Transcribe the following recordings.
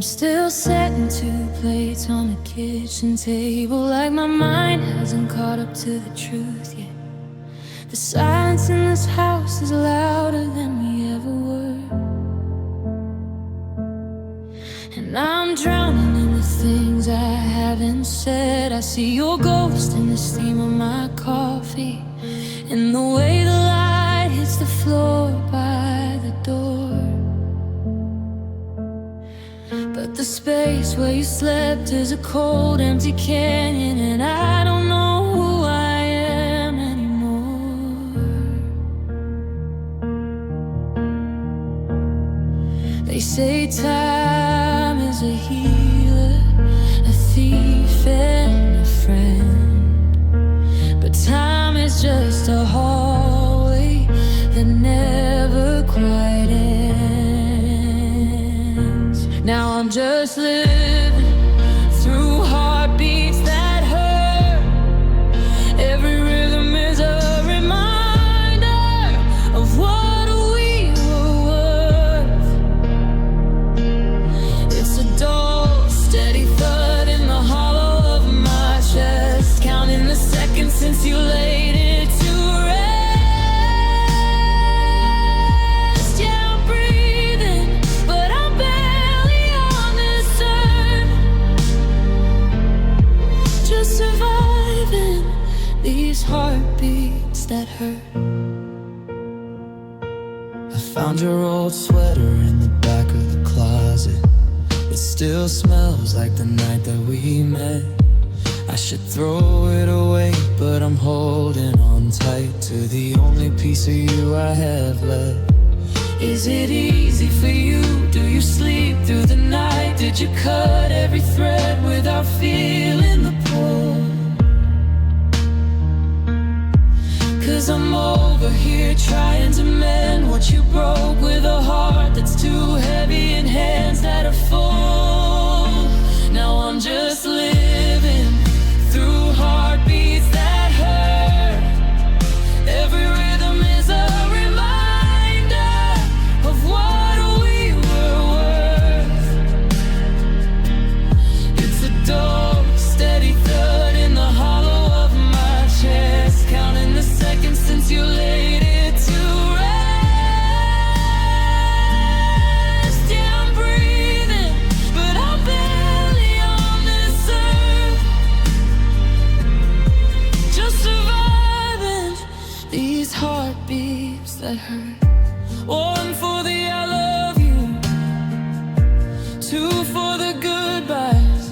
Still setting two plates on the kitchen table, like my mind hasn't caught up to the truth yet. The silence in this house is louder than we ever were, and I'm drowning in the things I haven't said. I see your ghost in the steam of my coffee, and the way the light hits the floor by the door. But the space where you slept is a cold, empty canyon, and I don't know who I am anymore. They say time is a healer, a thief and a friend, but time is just a hallway that never quite ends. Now I'm just living through heartbeats that hurt. Every rhythm is a reminder of what we were worth. It's a dull, steady thud in the hollow of my chest, counting the seconds since you laid it to rest. Yeah, I'm breathing, but I'm barely on this earth, just surviving these heartbeats that hurt. I found your old sweater in the back of the closet. It still smells like the night that we met. I should throw it away, but I'm holding on tight to the only piece of you I have left. Is it easy for you? Do you sleep through the night? Did you cut every thread without feeling the pull? 'Cause I'm over here trying to mend what you broke, with a heart that's too heavy and hands that are full. Now I'm just living through heartbeats that hurt. Every rhythm is a reminder of what we were worth. It's a dull, steady thud in the hollow of my chest, counting the seconds since you laid it to rest. Yeah, I'm breathing, but I'm barely on this earth, just surviving these heartbeats that hurt. One for the I love you, two for the goodbyes,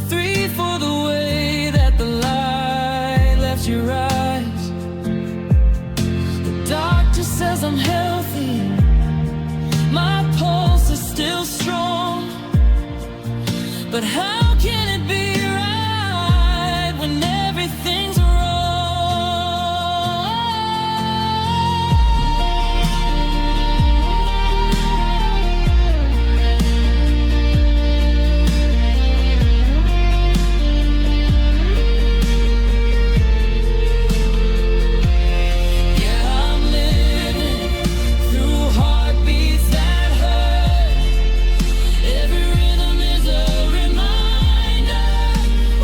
three for the way that the light left your eyes. The doctor says I'm healthy, my pulse is still strong, but how can it be right when everything's wrong? Yeah, I'm living through heartbeats that hurt. Every rhythm is a reminder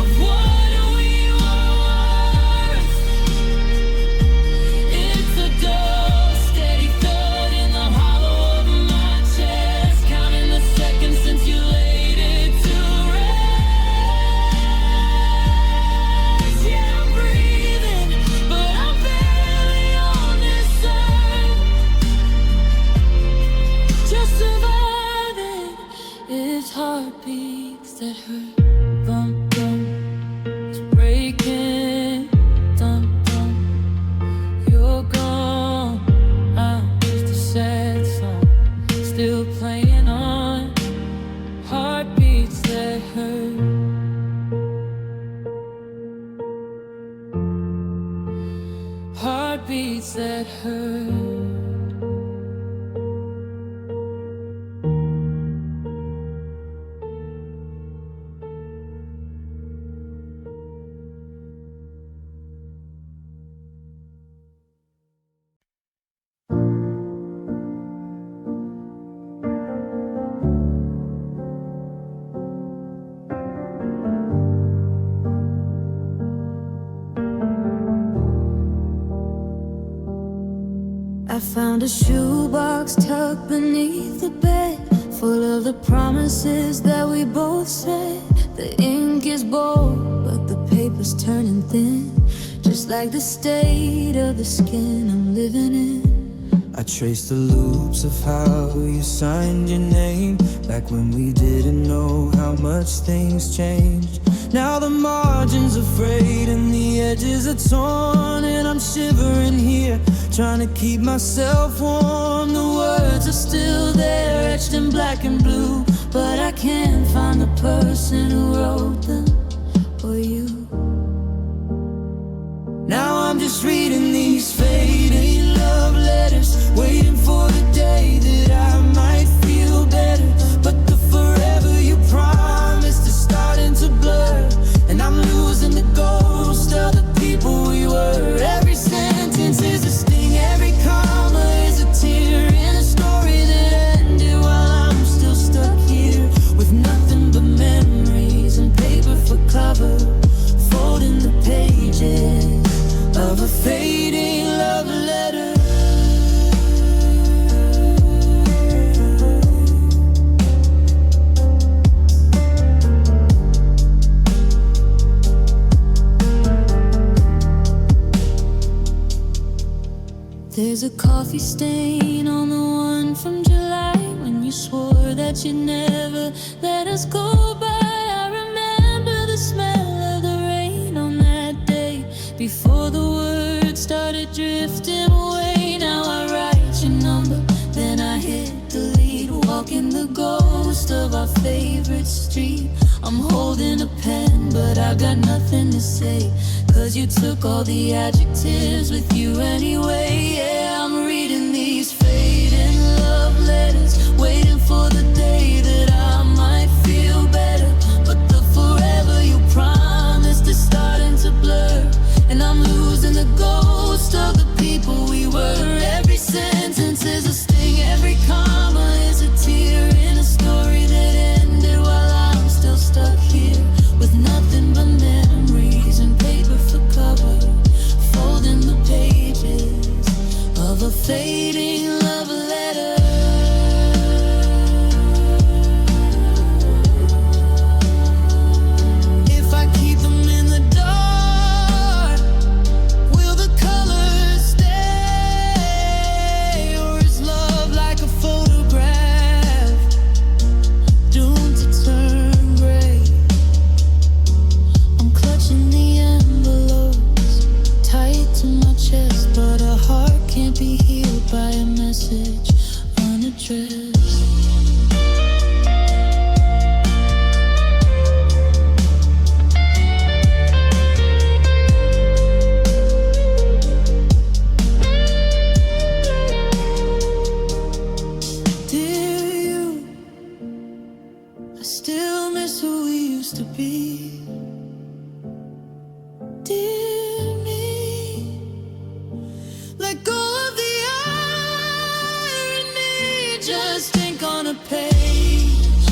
of what we were worth. It's a dull, steady thud in the hollow of my chest, counting the seconds since you laid it to rest. Yeah, I'm breathing, but I'm barely on this earth, just surviving. It's heartbeats that hurt. Bum, bum, it's breaking. Dum, dum, you're gone. I'm just a sad song, still playing on. Heartbeats that hurt. Heartbeats that hurt. I found a shoebox tucked beneath the bed, full of the promises that we both said. The ink is bold, but the paper's turning thin, just like the state of the skin I'm living in. I traced the loops of how you signed your name, back when we didn't know how much things changed. Now the margins are frayed and the edges are torn, and I'm shivering here, trying to keep myself warm. The words are still there, etched in black and blue, but I can't find the person who wrote them, or you. Now I'm just reading these fading love letters, waiting for the day that I might feel better. But the forever you promised is starting to blur, and I'm losing the ghost of the people we were. Every sentence is a sting, every comma is a tear in a story that ended while I'm still stuck here, with nothing but memories and paper for cover, folding the pages of a fading love letter. There's a coffee stain on the one from July, when you swore that you'd never let us go by. I remember the smell of the rain on that day, before the words started drifting away. Now I write your number, then I hit delete, walking the ghost of our favorite street. I'm holding a pen, but I've got nothing to say, 'cause you took all the adjectives with you anyway. Yeah, I'm reading these fading love letters, waiting for the day that I might feel better. But the forever you promised is starting to blur, and I'm losing the ghost of the people we were. Every sentence is a sting, every comma is a tear in a story that ended while I'm still stuck here, with nothing but memories and paper for cover, folding the pages of a fading love letter. If I keep them in the dark, will the colors stay? Or is love like a photograph, doomed to turn gray? I'm clutching the envelopes tight to my chest, but a heart can't be healed by a message unaddressed. Dear you, I still miss who we used to be. Dear me, let go of the irony, just ink on a page,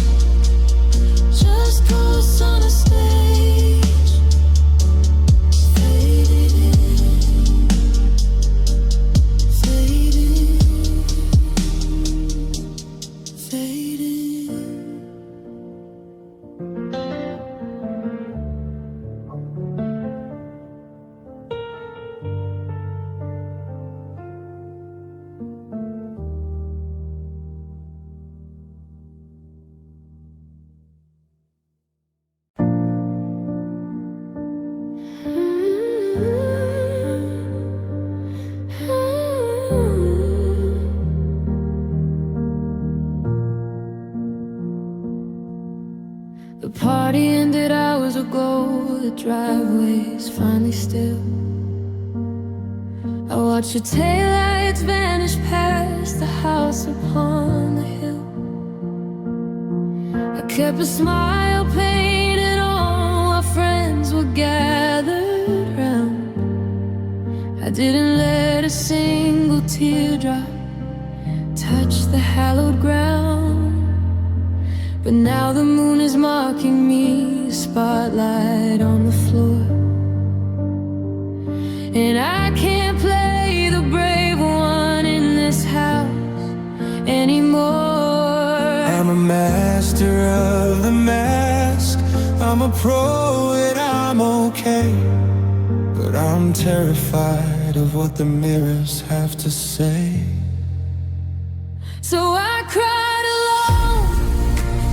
just ghosts on a stage, faded in, faded, faded. The party ended hours ago, the driveway's finally still. I watch your taillights vanish past the house upon the hill. I kept a smile painted on while friends were gathered round. I didn't let a single teardrop touch the hallowed ground. But now the moon is mocking me, a spotlight on the floor. And I can't play the brave one in master of the mask. I'm a pro and I'm okay, but I'm terrified of what the mirrors have to say. So I cried alone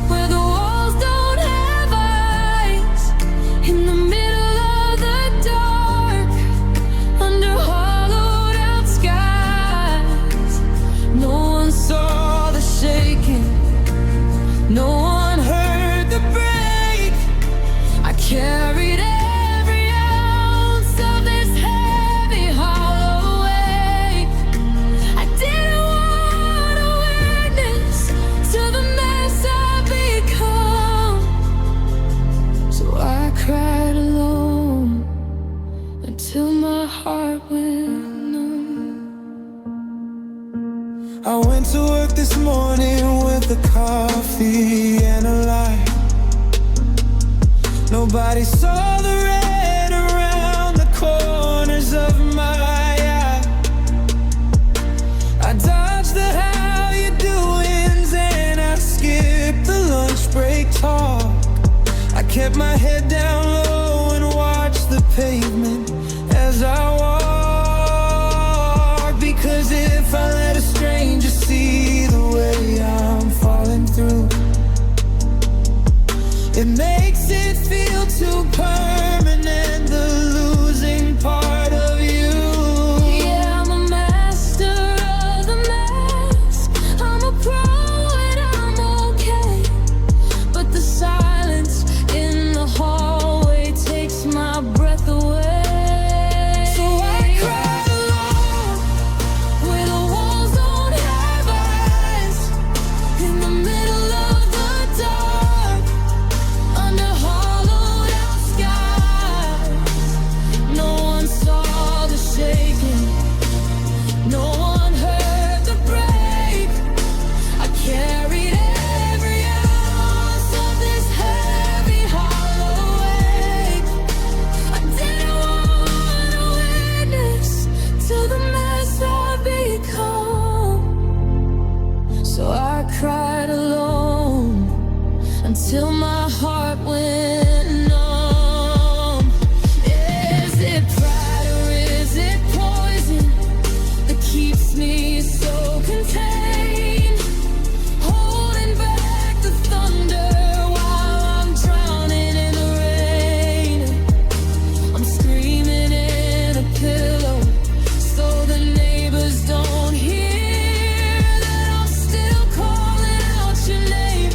where the walls don't have eyes, in the middle of the dark, under hollowed out skies. No one saw the shaking, no one heard the break. I carried every ounce of this heavy hollow weight. I didn't want to witness to the mess I've become. So I cried alone until my heart went numb. I went to work this morning with a coffee and a light. Nobody saw the red around the corners of my eye. I dodged the how you doings and I skipped the lunch break talk. I kept my head down low and watched the pavement as I walked. Because if I let a stranger see the way I'm falling through, it makes it feel too permanent, the losing part of you. Yeah, I'm a master of the mask. I'm a pro and I'm okay, but the silence in the hallway takes my breath away. So I cried alone where the walls don't have eyes, in the middle of the dark, under hollowed out skies. No one saw the shaking, no one heard the break. I carried every ounce of this heavy hollow weight. I didn't want to witness to the mess I've become. So I cried alone until my heart went numb. Is it pride or is it poison that keeps me so contained, holding back the thunder while I'm drowning in the rain? I'm screaming in a pillow so the neighbors don't hear that I'm still calling out your name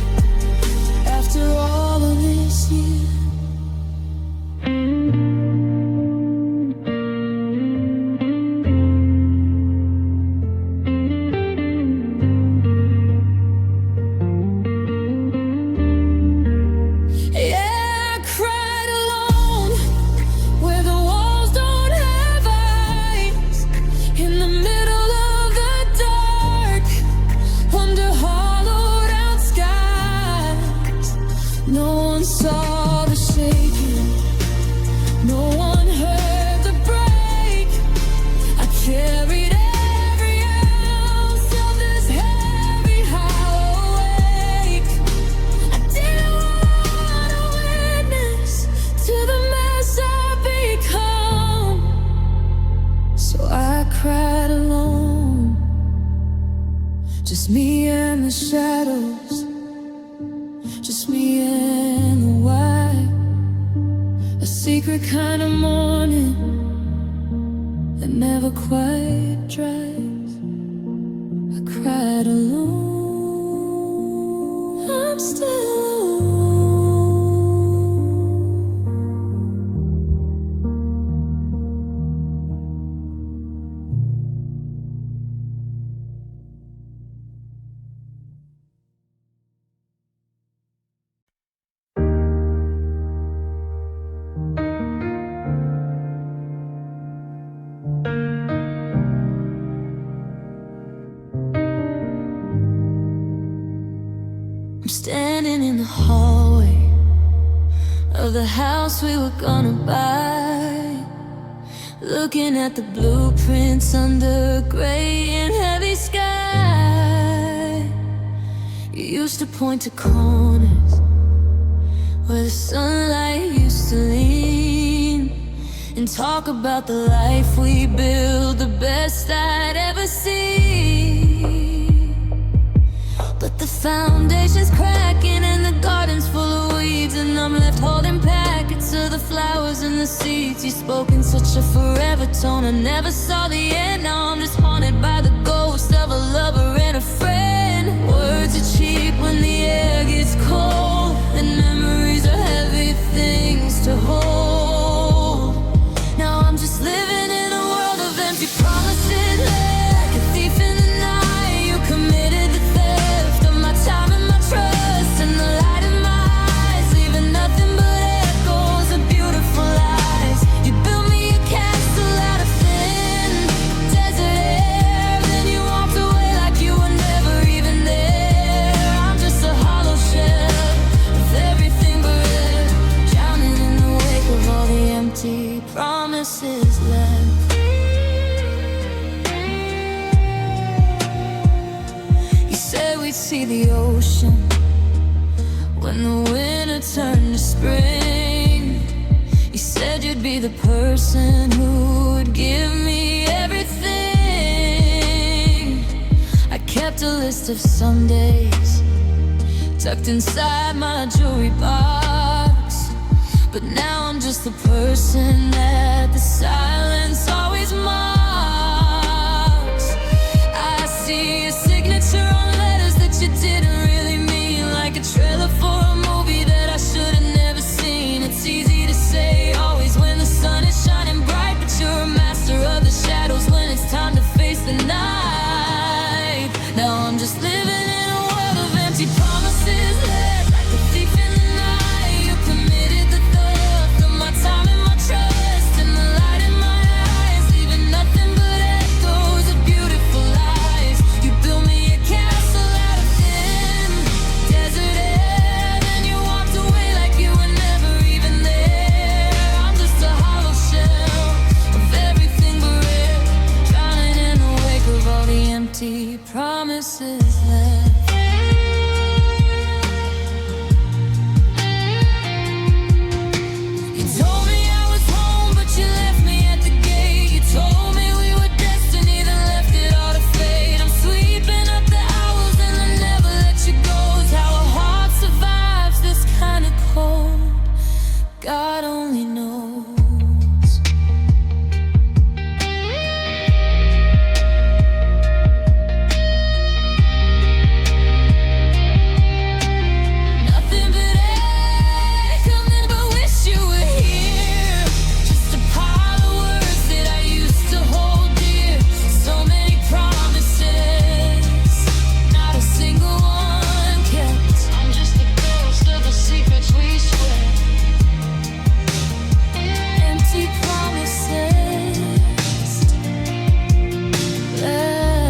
after all of this year. Yeah, I cried alone where the walls don't have eyes, in the middle of the dark, under hollowed out skies. No one saw the shaking, no one heard the break. I carried every ounce of this heavy hollow weight. I didn't want to witness to the mess I've become. So I cried alone, just me and the shadows, just me and the white. A secret kind of morning that never quite dries. I cried alone, I'm still alone. I'm standing in the hallway of the house we were gonna buy, looking at the blueprints under gray and heavy sky. You used to point to corners where the sunlight used to lean, and talk about the life we built, the best I'd ever seen. But the foundation's cracking and the garden's full of weeds, and I'm left holding packets of the flowers and the seeds. You spoke in such a forever tone, I never saw the end. Now I'm just haunted by the ghost of a lover and a friend. Words are cheap when the air gets cold, and memories are heavy things to hold. Now I'm just living in a world of empty promises, like a thief in the night. You committed the theft of my time and my trust, and the light in my eyes, leaving nothing but echoes of beautiful lies. You built me a castle out of thin desert air, then you walked away like you were never even there. I'm just a hollow shell with everything but air, drowning in the wake of all the empty promises left. You said we'd see the ocean when the winter turned to spring. You said you'd be the person who would give me everything. I kept a list of Sundays tucked inside my jewelry box, but now I'm just the person that the silence always mocks. I see a signature on letters that you didn't really mean, like a trailer for a movie that I should have never seen. It's easy to say always when the sun is shining bright, but you're a master of the shadows when it's time to face the night. Now I'm just living in a world of empty promises, left like a thief in the night. You committed the theft of my time and my trust, and the light in my eyes, leaving nothing but echoes of beautiful lies. You built me a castle out of thin desert air, then you walked away like you were never even there. I'm just a hollow shell of everything but air, drowning in the wake of all the empty promises left. You told me I was home, but you left me at the gate. You told me we were destiny, then left it all to fate. I'm sweeping up the hours and I never let you go. It's how a heart survives this kind of cold, God only knows. Nothing but echoing, but wish you were here. Just a pile of words that I used to hold dear. So many promises, not a single one kept. I'm just the ghost of the secrets we swear. Empty promises left.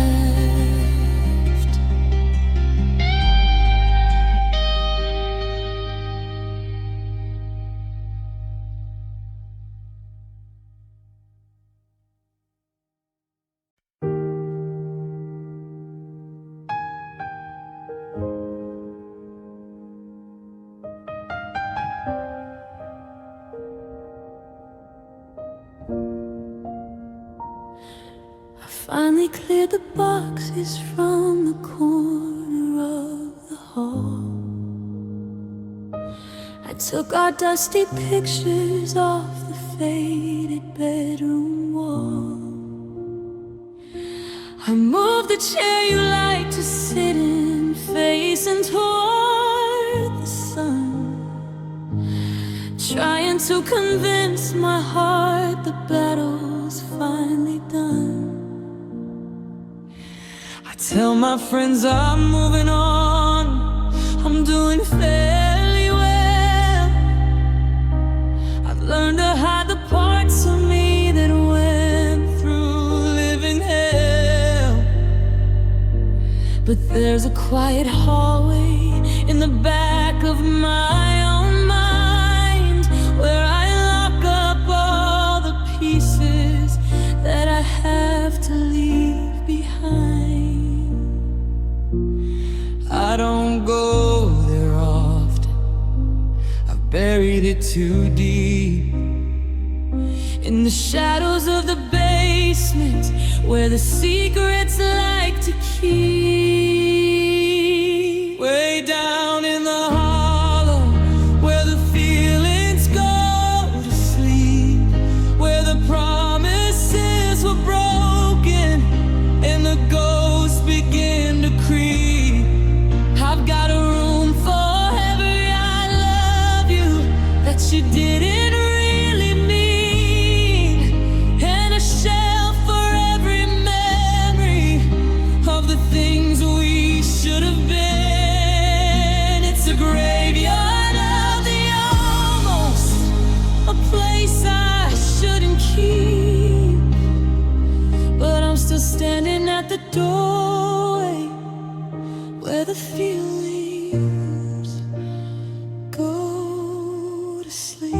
I finally cleared the boxes from the corner of the hall. I took our dusty pictures off the faded bedroom wall. I moved the chair you like to sit in, facing toward the sun, trying to convince my heart the battle's finally done. I tell my friends I'm moving on, I'm doing fairly well. I've learned to hide the parts of me that went through living hell. But there's a quiet hallway in the back of my own mind, where I lock up all the pieces that I have to leave behind. I don't buried it too deep. In the shadows of the basement, where the secrets like to keep. Way down in the hollow, where the feelings go to sleep, where the promises were broken and the ghosts begin to creep. I've got a room for every I love you that you didn't really mean, and a shelf for every memory of the things we should have been. It's a graveyard of the almost, a place I shouldn't keep, but I'm still standing at the doorway where the feelings go to sleep.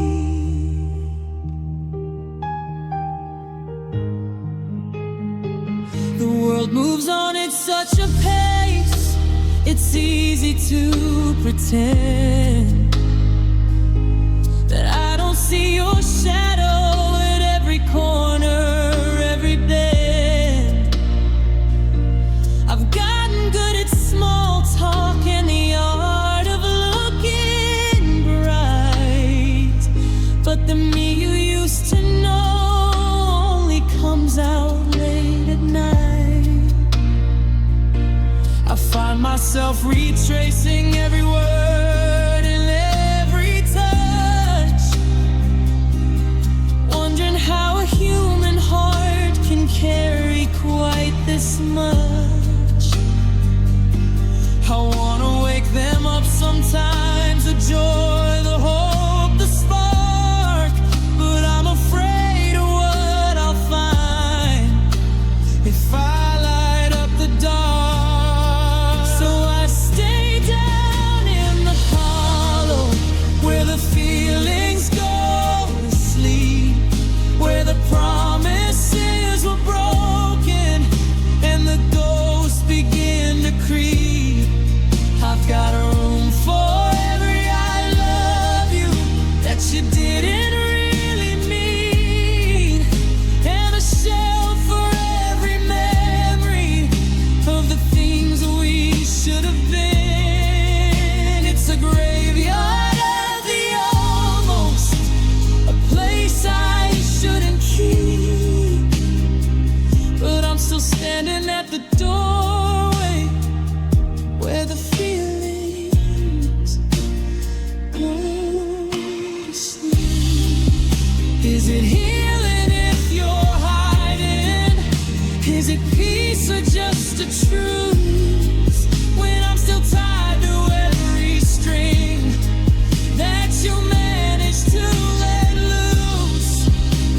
The world moves on at such a pace, It's easy to pretend that I don't see your shadow at every corner, every bend. I've gotten good at small talk and the art of looking bright, but the me you used to know only comes out late at night. I find myself retracing every word and every touch, Wondering how a human heart can carry quite this much. I wanna wake them up sometimes, the joy, the hope, the spark, but I'm afraid of what I'll find if I light up the dark. So I stay down in the hollow, Where the feelings go to sleep, where the promises were broken and the ghosts begin to creep. I've got a room for every I love you that you didn't really mean, and a shelf for every memory of the things we should have been. It's a graveyard of the almost, a place I shouldn't keep, but I'm still standing at the doorway where the feelings go to sleep. Is it healing if you're hiding? Is it peace or just a truce when I'm still tied to every string that you managed to let loose?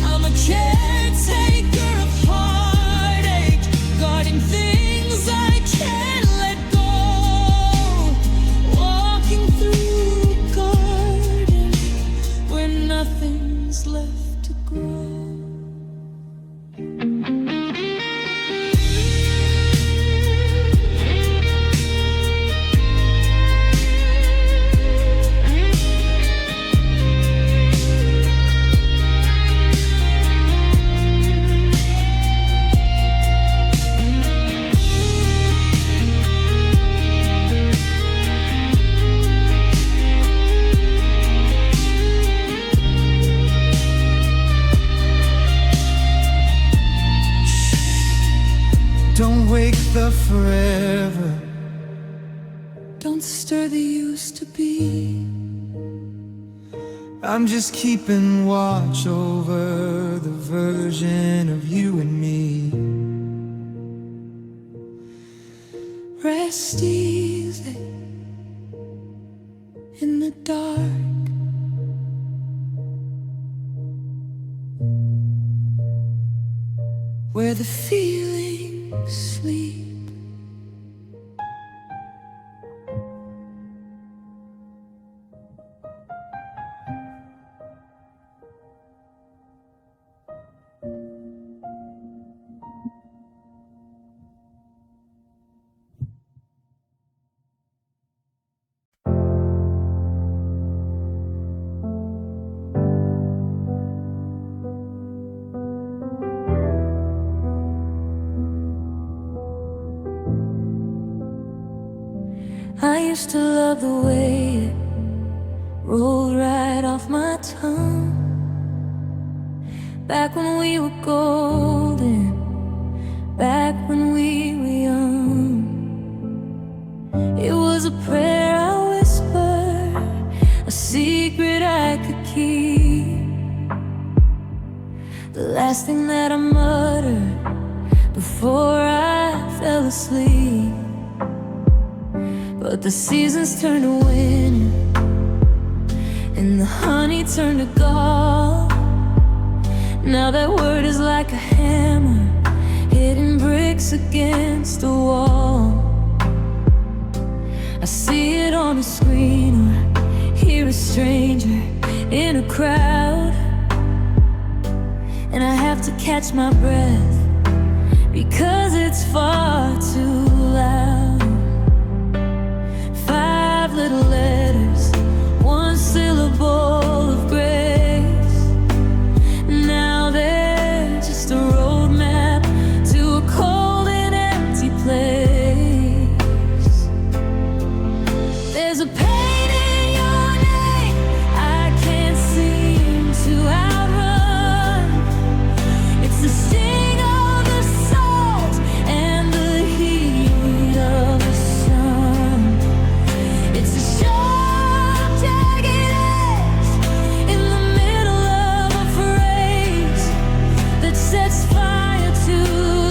I'm a caretaker of heartache, guarding things I can't let go, walking through a garden where nothing's left to grow. Don't wake the forever, don't stir the used to be. I'm just keeping watch over the version of you and me. Rest easy in the dark, where the feelings sleep. I used to love the way it rolled right off my tongue. Back when we were golden, back when we were young. It was a prayer I whispered, a secret I could keep, the last thing that I muttered before I fell asleep. But the seasons turned to winter, and the honey turned to gall. Now that word is like a hammer, hitting bricks against the wall. I see it on a screen or hear a stranger in a crowd, and I have to catch my breath because it's far too loud. 5 little letters, 1 syllable of grace. Now they're just a roadmap to a cold and empty place. There's a pain in your name I can't seem to outrun. It's the sting of the salt and the heat of the sun. It's a sharp, jagged edge in the middle of a phrase that sets fire to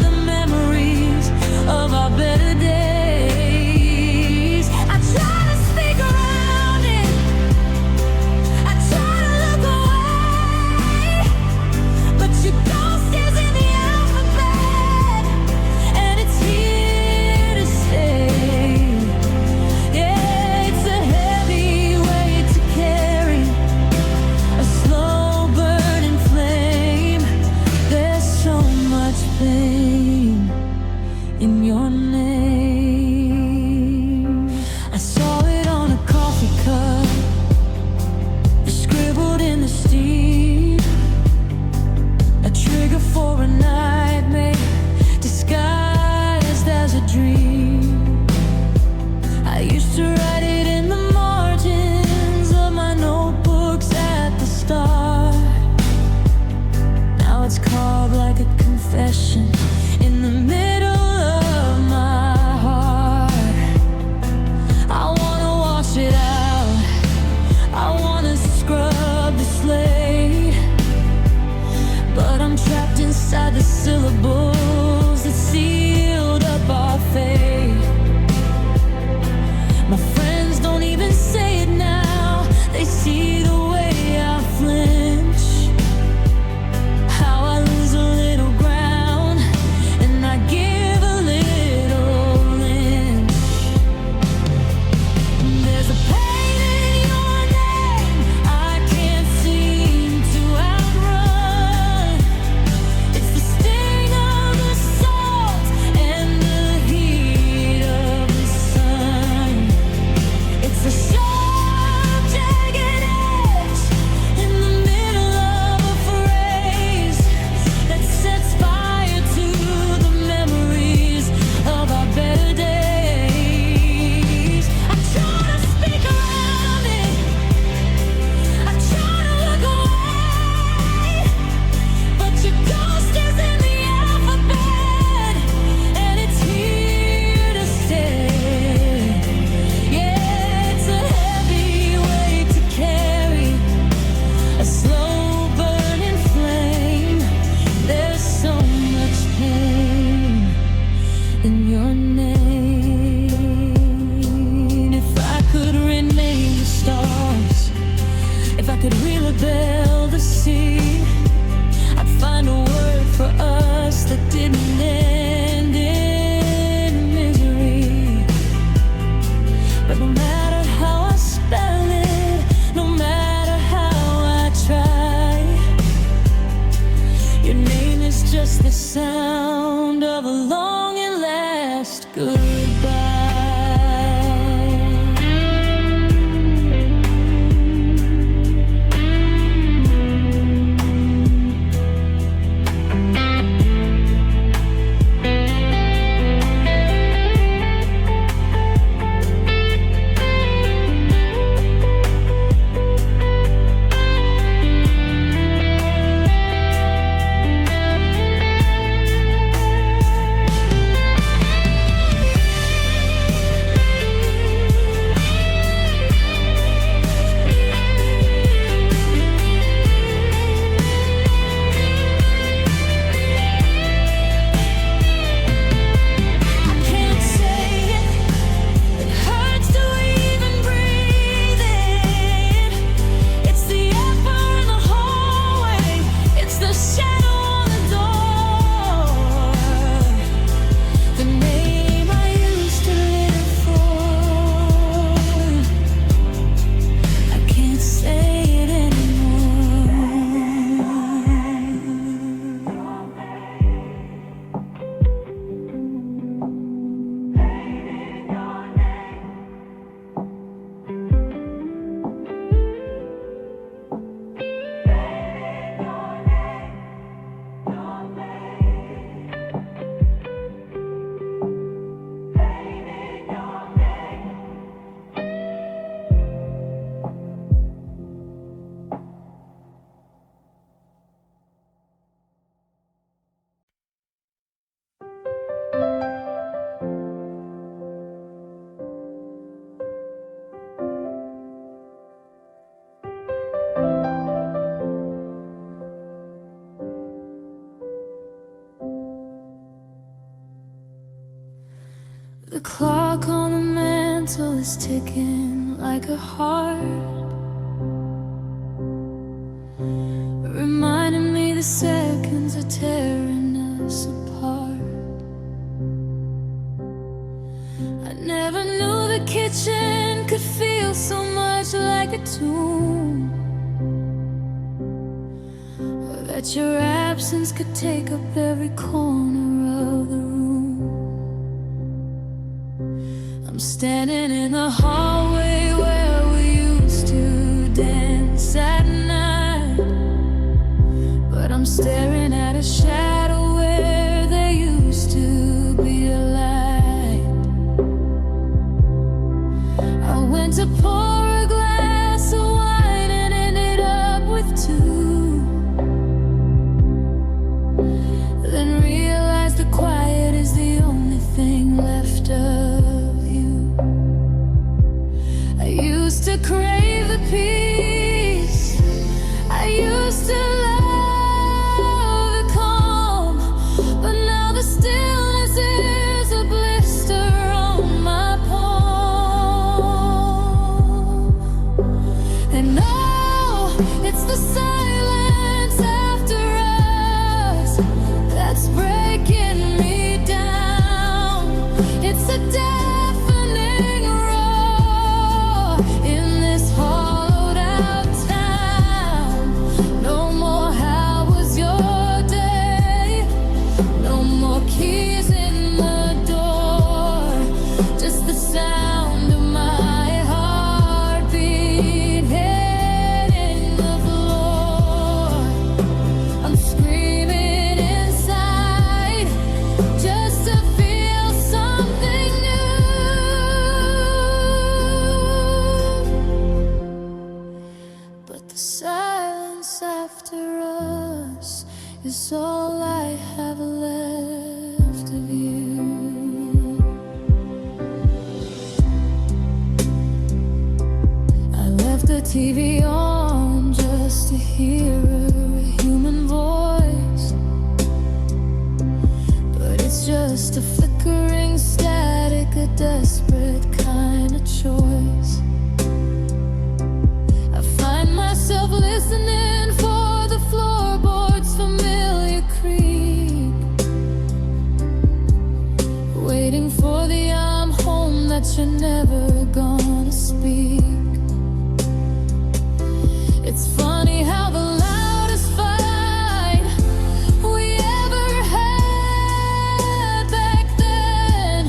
the memories of our better days. I try to speak around it, I try to look away, but your ghost is in the alphabet, and it's here to stay. Yeah, it's a heavy weight to carry, a slow burning flame. There's so much pain in your name. I saw it on a coffee cup, scribbled in the steam, a trigger for a nightmare disguised as a dream. I used to write it in the margins of my notebooks at the start. Now it's carved like a confession in the middle of my heart. I wanna wash it out, I wanna scrub the slate, but I'm trapped inside the syllables that sealed up our fate. My friends don't even say it now, they see the way I flinch, how I lose a little ground and I give a little inch. There's a pain in your name I can't seem to outrun. It's the sting of the salt and the heat of the sun. It's a sharp, jagged edge in the middle of a phrase that sets fire to the memories of our better days. I try to speak around it, I try to look away, but your ghost is in the alphabet, and it's here to stay. Yeah, it's a heavy weight to carry, a slow burning flame. There's so much pain in your name. If I could rename the stars, if I could relabel the sea, I'd find a word for us that didn't end in misery. But no matter how I spell it, no matter how I try, your name is just the sound of a long and last goodbye. The clock on the mantle is ticking like a heart, reminding me the seconds are tearing us apart. I never knew the kitchen could feel so much like a tomb, or that your absence could take up every corner of the room. I'm standing in the hallway where we used to dance at night, but I'm staring at a shadow where there used to be a light. I went to pour a glass of wine and ended up with two, then realized the quiet is the only thing left of you. I used to crave the peace, I used to love the calm, but now the stillness is a blister on my palm. And oh, it's the silence after us that's breaking me down. It's a deafening roar in this hollowed out town. No more how was your day, no more keys in the door, just the sound of my heartbeat hitting the floor. I'm screaming inside just to feel something new, but the silence after us is all I have left of you. I left the TV on just to hear a human voice, but it's just a flickering static, a desperate kind of choice. I find myself listening for the floorboards' familiar creak, waiting for the I'm home that you're never gonna speak. It's funny how the loudest fight we ever had back then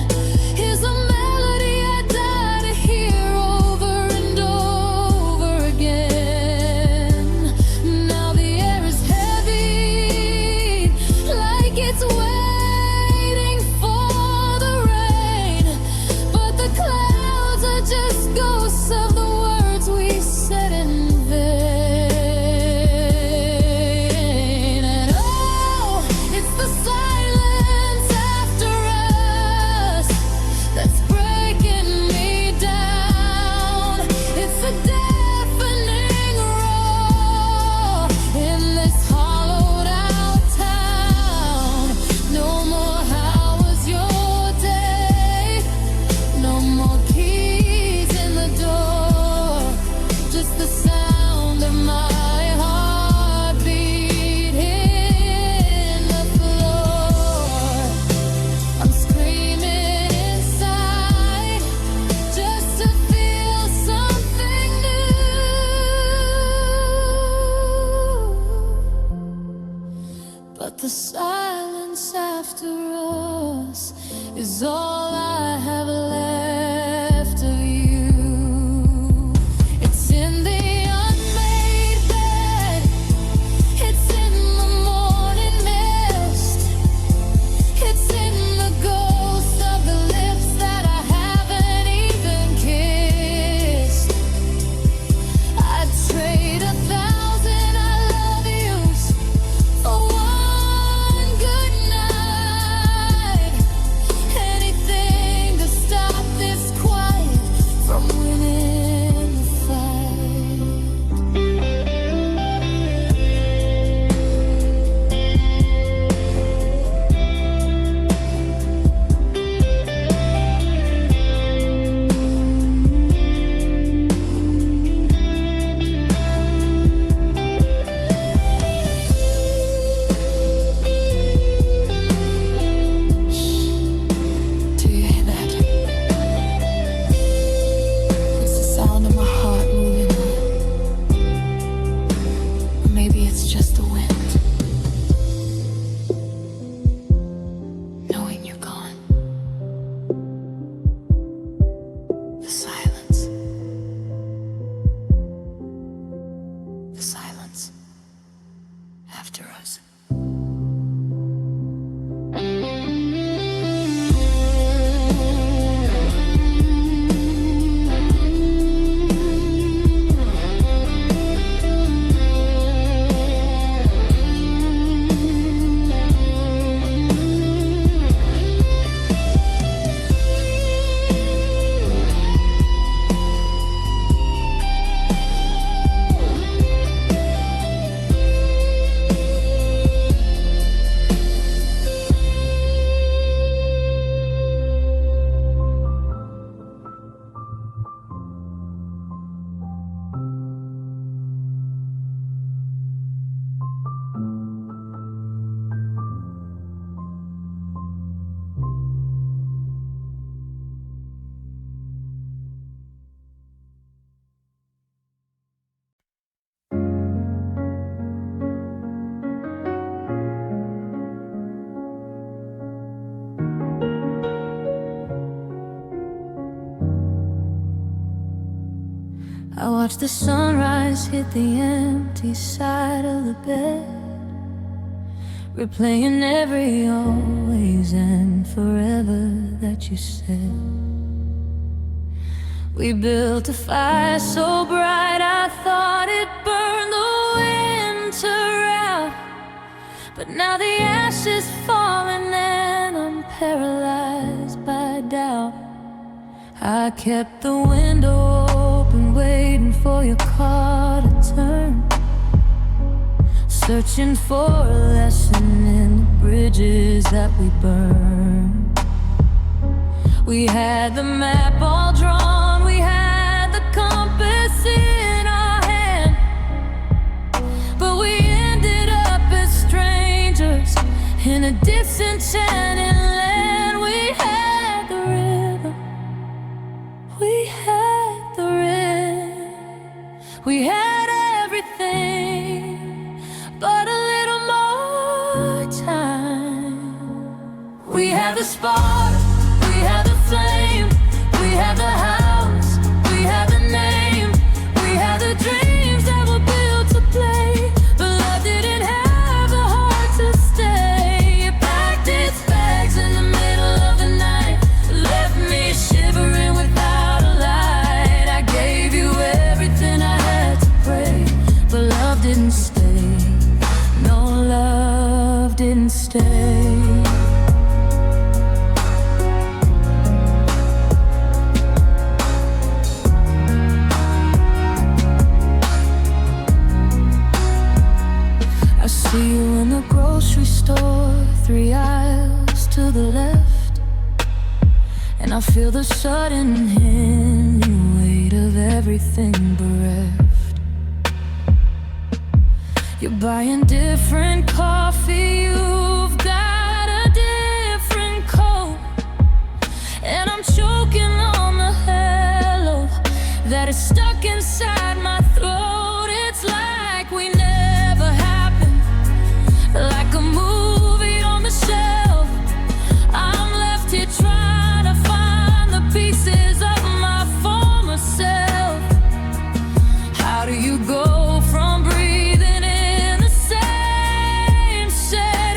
is a melody I die to hear over and over again. Now the air is heavy, like it's waiting for the rain, but the clouds are just ghosts of the words we said in vain. And oh, it's the silence after us that's breaking me down. It's a deafening roar in this hollowed out town. No more how was your day, no more keys in the door, just the sound of my heartbeat hitting the floor. I'm screaming inside just to feel something new, but the silence after us is all I have left of you. It's in the unmade bed, it's in the morning mist, it's in the ghost of the lips that I haven't even kissed. I'd trade 1,000 I love yous for one good night. Anything after us. I watch the sunrise hit the empty side of the bed, replaying every always and forever that you said. We built a fire so bright I thought it burned the winter out, but now the ash is falling and I'm paralyzed by doubt. I kept the window open, waiting for your car to turn, searching for a lesson in the bridges that we burned. We had the map all drawn, we had the compass in our hand, but we ended up as strangers in a disenchanted land. We had the rhythm, we had the rhythm, we had everything but a little more time. We had the spark, we had the flame, we had the house, we had the name, we had the dreams that were built to play, but love didn't have the heart to stay. It packed its bags in the middle of the night, left me shivering without a light. I gave you everything I had to pray, but love didn't stay. No, love didn't stay. I see you in the grocery store, 3 aisles to the left, and I feel the sudden healing weight of everything bereft. You're buying different coffee, you've got a different coat, and I'm choking on the hello that is stuck inside my throat. It's like we never happened, like a movie on the shelf. I'm left here trying to find the pieces of my former self. How do you go from breathing in the same set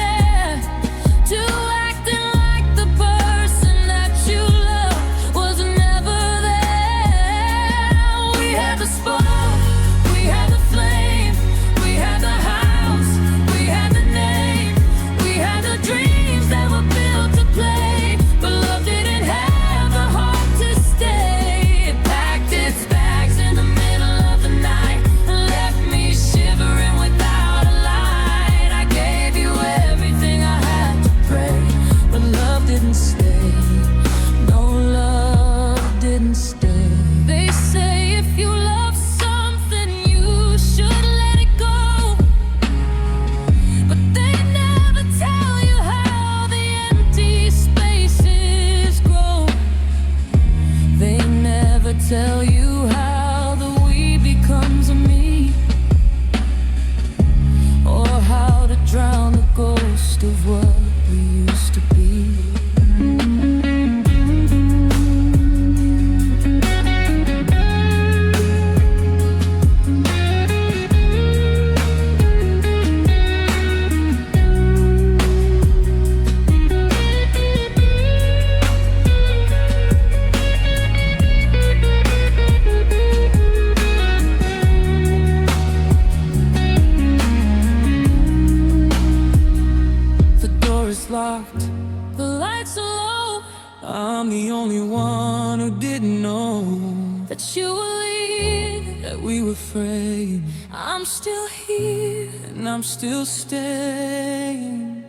afraid. I'm still here and I'm still staying,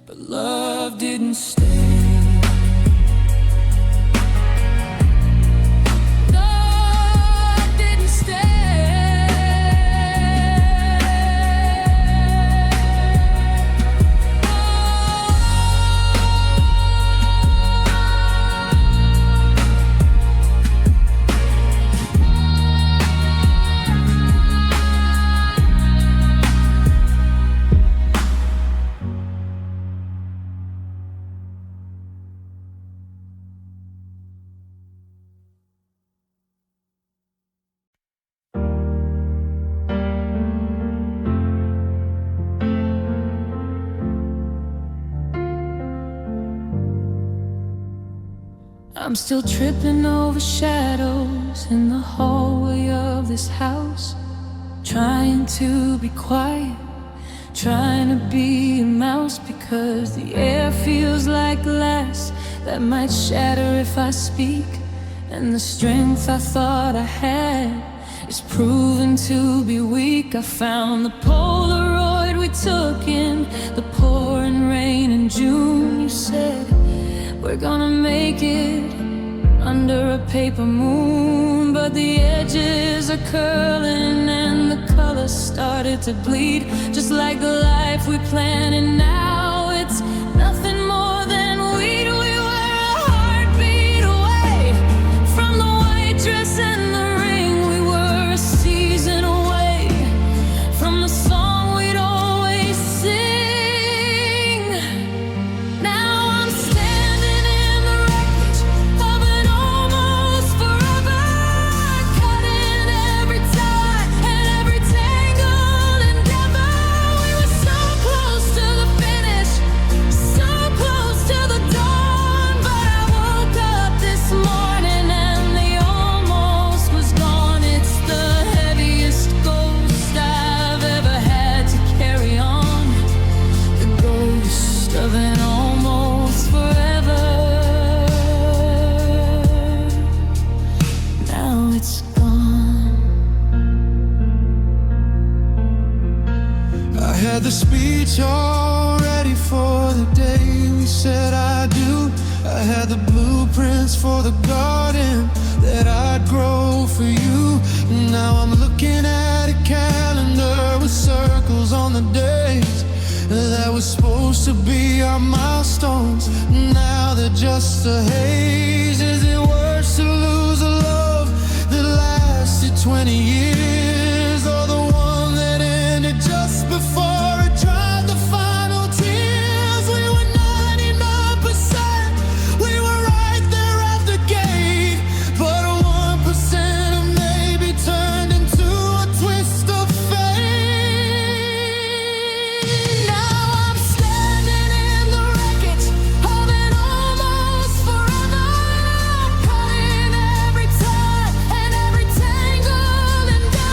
but love didn't stay. I'm still tripping over shadows in the hallway of this house, trying to be quiet, trying to be a mouse, because the air feels like glass that might shatter if I speak. And the strength I thought I had is proven to be weak. I found the Polaroid we took in the pouring rain in June. You said we're gonna make it under a paper moon, but the edges are curling and the colors started to bleed, just like the life we planned. And now it's nothing more than weed. We were a heartbeat away from the white dress and the ring. We were a season away from the song we'd always sing. Now I'm standing in the wreckage of an almost forever, cutting every tie and every tangled endeavor. We were so close to the finish, so close to the dawn, but I woke up this morning and the almost was gone. It's the heaviest ghost I've ever had to carry on, the ghost of an almost forever. Now it's gone. I had the speech all ready for the day we said I do. I had the blueprints for the garden that I'd grow for you. Now I'm looking at a calendar with circles on the days that was supposed to be our milestones. Now they're just a haze. Is it worse to lose a love that lasted 20 years, or the one that ended just before it dried the final tears? We were 99%, we were right there at the gate, but 1% of maybe turned into a twist of fate. Now I'm standing in the wreckage of an almost forever, cutting every tie and every tangled endeavor.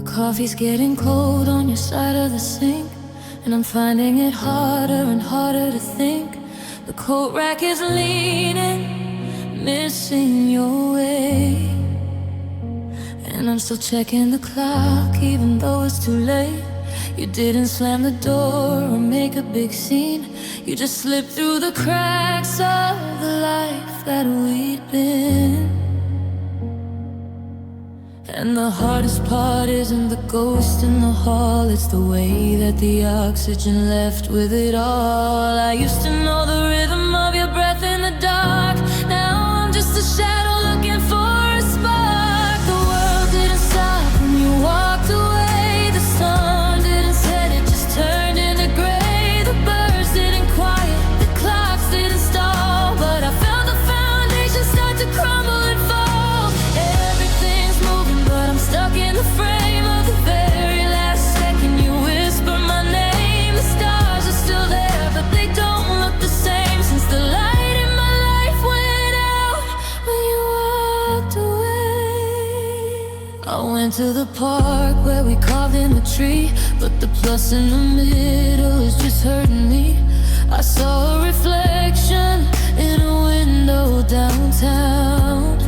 The coffee's getting cold on your side of the sink, and I'm finding it harder and harder to think. The coat rack is leaning, missing your way, and I'm still checking the clock even though it's too late. You didn't slam the door or make a big scene. You just slipped through the cracks of the life that we'd been. And the hardest part isn't the ghost in the hall, it's the way that the oxygen left with it all. I used to know the rhythm of your breath in the dark. Now I'm just a shadow looking for a spark. The world didn't stop when you walked away. The sun didn't set, it just turned into gray. The birds didn't quiet, the clocks didn't stall, but I felt the foundation start to crumble and fall. Everything's moving, but I'm stuck in the frame of the very last second you whisper my name. The stars are still there, but they don't look the same since the light in my life went out when you walked away. I went to the park where we carved in the tree, but the plus in the middle is just hurting me. I saw a reflection in a window downtown,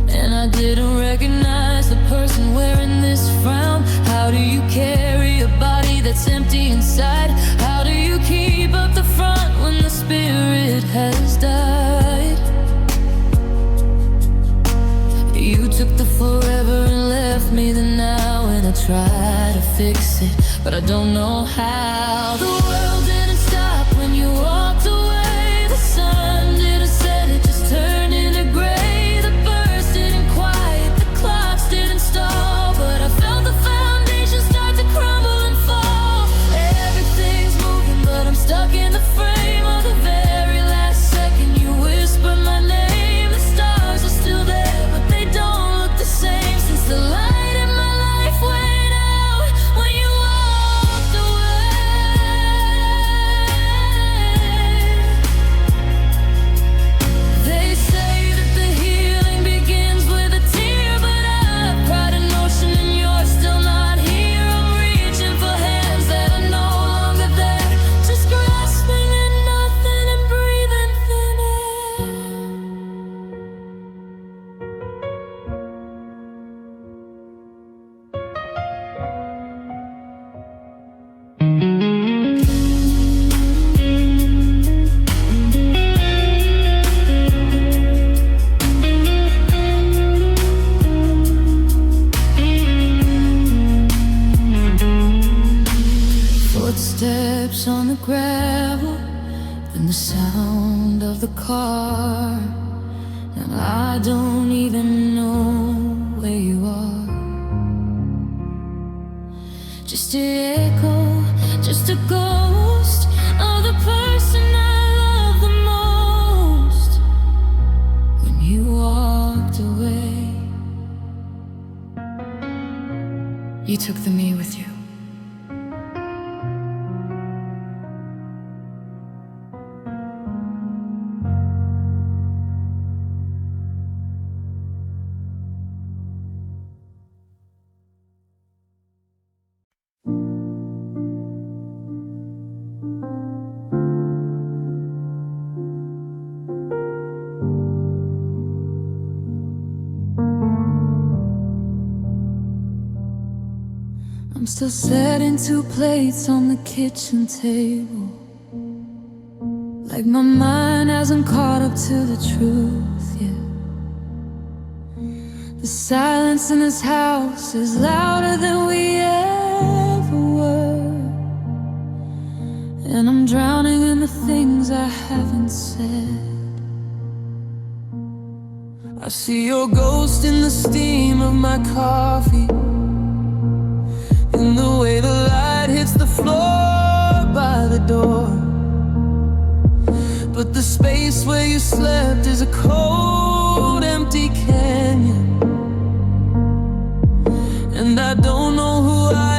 and I didn't recognize the person wearing this frown. How do you carry a body that's empty inside? How do you keep up the front when the spirit has died? You took the forever and left me the now, and I try to fix it, but I don't know how. The world didn't stop when you walked away. The sun didn't set, it just turned into gray. The birds didn't quiet, the clocks didn't stall, but I felt the foundation start to crumble and fall. Everything's moving, but I'm stuck in the frame of the very last second you whisper my name. The stars are still there, but they don't look the same since the light in my life went out when you walked away. They say that the healing begins with a tear, but I've cried an ocean and you're still not here. I'm reaching for hands that are no longer there, just grasping at nothing and breathing thin air. Footsteps on the gravel, then the sound of the car, and I don't even know where you are. Just an echo, just a ghost of the person I love the most when you walked away. You took the me with you. I'm still setting 2 plates on the kitchen table, like my mind hasn't caught up to the truth yet. The silence in this house is louder than we ever were, and I'm drowning in the things I haven't said. I see your ghost in the steam of my coffee, in the way the light hits the floor by the door. But the space where you slept is a cold, empty canyon, and I don't know who I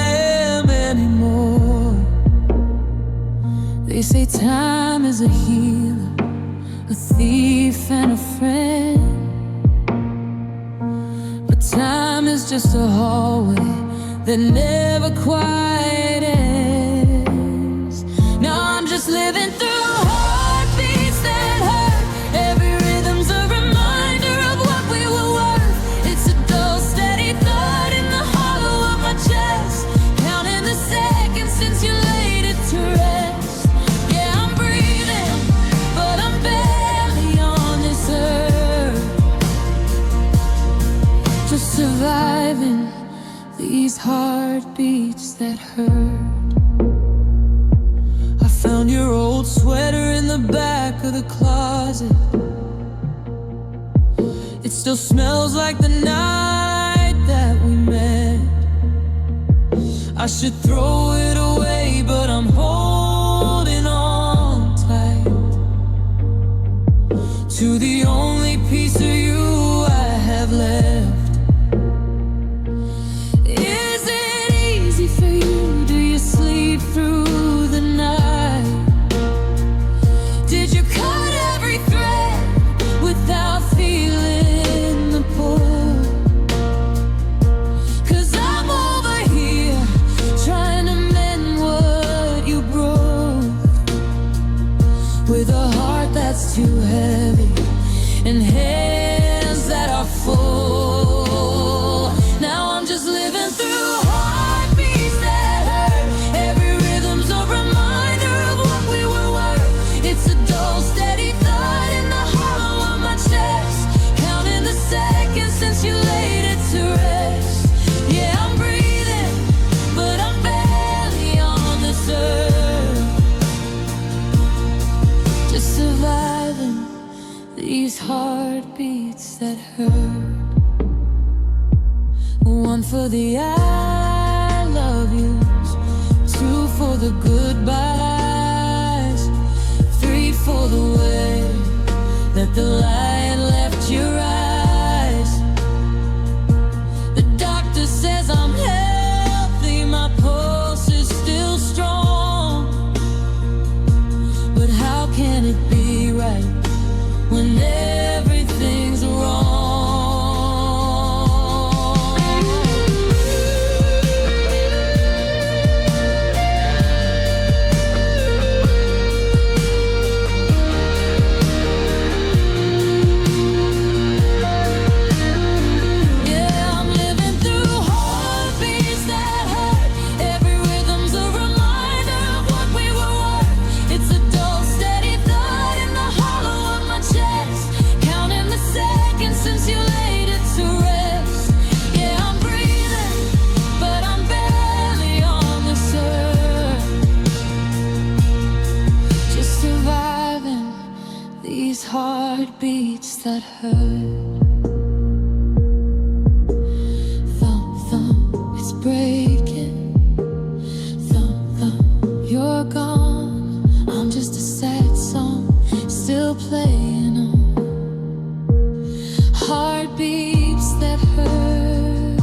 am anymore. They say time is a healer, a thief and a friend, but time is just a hallway that never quite ends. Now I'm just living through heartbeats that hurt. Every rhythm's a reminder of what we were worth. It's a dull, steady thud in the hollow of my chest, counting the seconds since you laid it to rest. Yeah, I'm breathing, but I'm barely on this earth, just surviving these heartbeats that hurt. I found your old sweater in the back of the closet. It still smells like the night that we met. I should throw it away, but I'm holding on tight to the only piece of you I have left. Is it easy for you? Do you sleep through the night? Did you cut every thread without feeling the pull? 'Cause I'm over here trying to mend what you broke, with a heart that's too heavy and hands that are full. Now I'm just living through heartbeats that hurt. Every rhythm's a reminder of what we were worth. It's a dull, steady thud in the hollow of my chest, counting the seconds since you laid it to rest. Yeah, I'm breathing, but I'm barely on this earth, just surviving these heartbeats that hurt. One for the I love yous, two for the goodbyes, three for the way that the light left your eyes. The doctor says I'm healthy, my pulse is still strong, but how can it be right when everything's wrong? Heartbeats that hurt. Thump, thump, it's breaking. Thump, thump, you're gone. I'm just a sad song, still playing on. Heartbeats that hurt.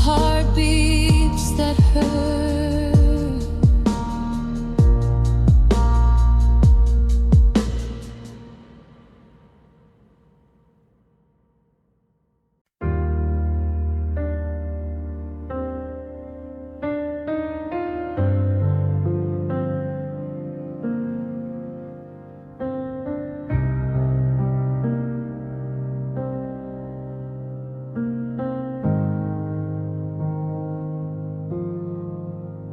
Heartbeats that hurt.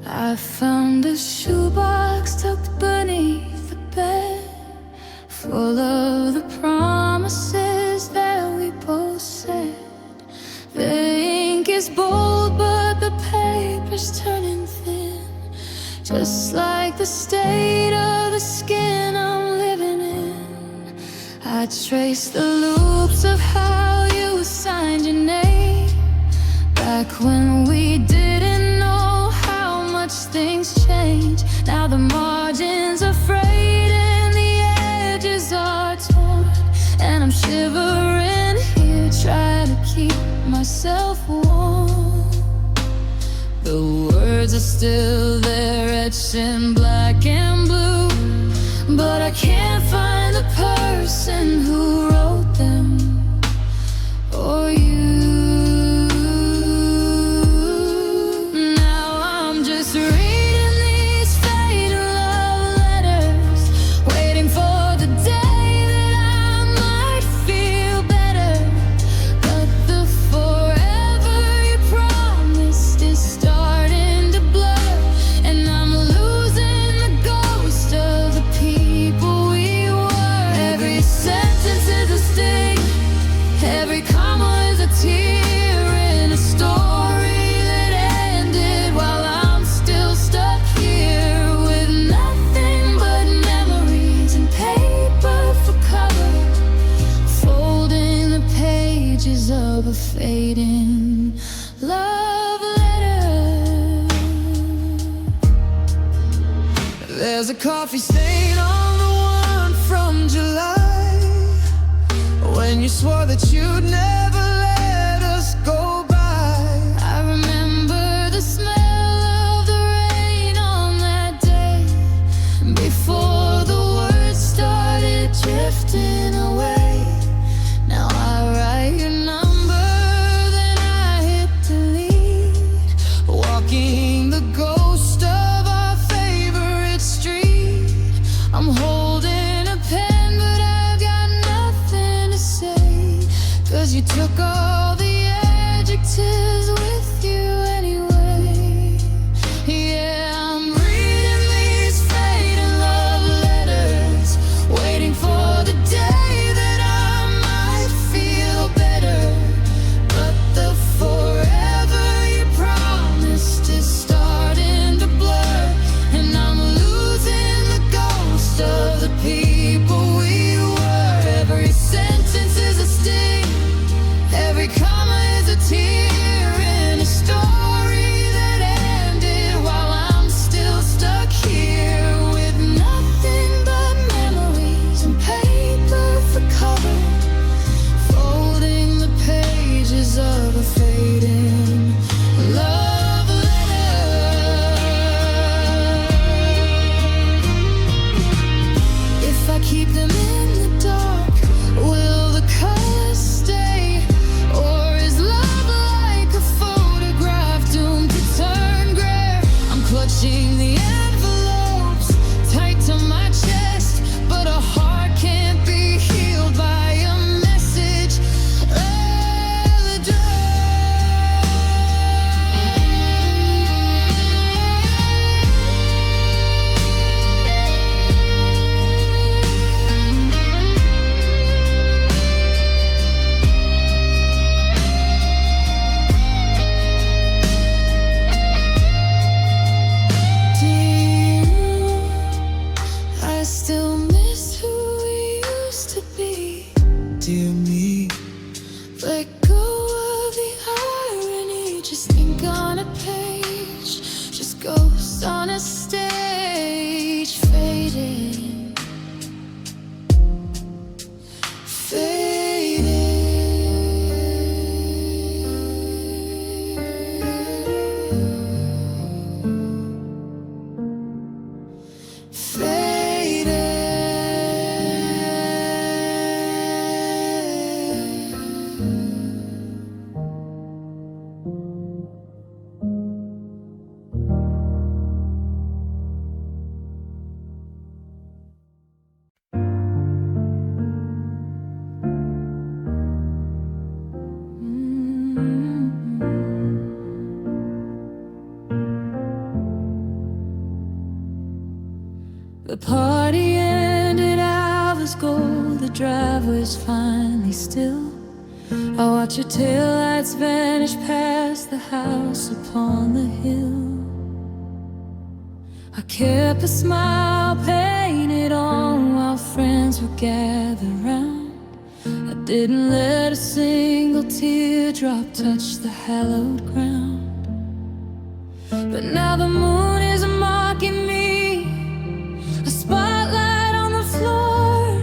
I found a shoebox tucked beneath the bed, full of the promises that we both said. The ink is bold, but the paper's turning thin, just like the state of the skin I'm living in. I trace the loops of how you signed your name, back when we didn't know how much things change. Now the margins are frayed and the edges are torn, and I'm shivering here trying to keep myself warm. The words are still there, etched in black and blue, but I can't find the person who wrote them. of a fading love letter. There's a coffee stain on the one from July, when you swore that you'd never let us go by. I remember the smell of the rain on that day, before the words started drifting away. Now I write your number, then I hit delete, walking the ghost of our favorite street. I'm holding a pen, but I've got nothing to say, 'cause you took all the adjectives with you anyway. Yeah, I'm reading these fading love letters, waiting for the day that I might feel better. But the forever you promised is starting to blur, and I'm losing the ghost of the people we were. Every sentence is a sting, every comma is a tear in a story that ended while I'm still stuck here with nothing but memories and paper for cover, folding the pages of a fading love letter. If I keep them in the dark, will the colors stay? Or is love like a photograph doomed to turn gray? I'm clutching the envelopes tight to my chest, but a heart can't be healed by a message I still miss who we used to be. Dear me, Let go of the irony, just think on a page, just ghosts on a stage, fading, The party ended, hours go, the driveway's finally still. I watch your taillights vanish past the house upon the hill. I kept a smile painted on while friends would gather round. I didn't let a single teardrop touch the hallowed ground. But now the moon is mocking me, a spotlight on the floor,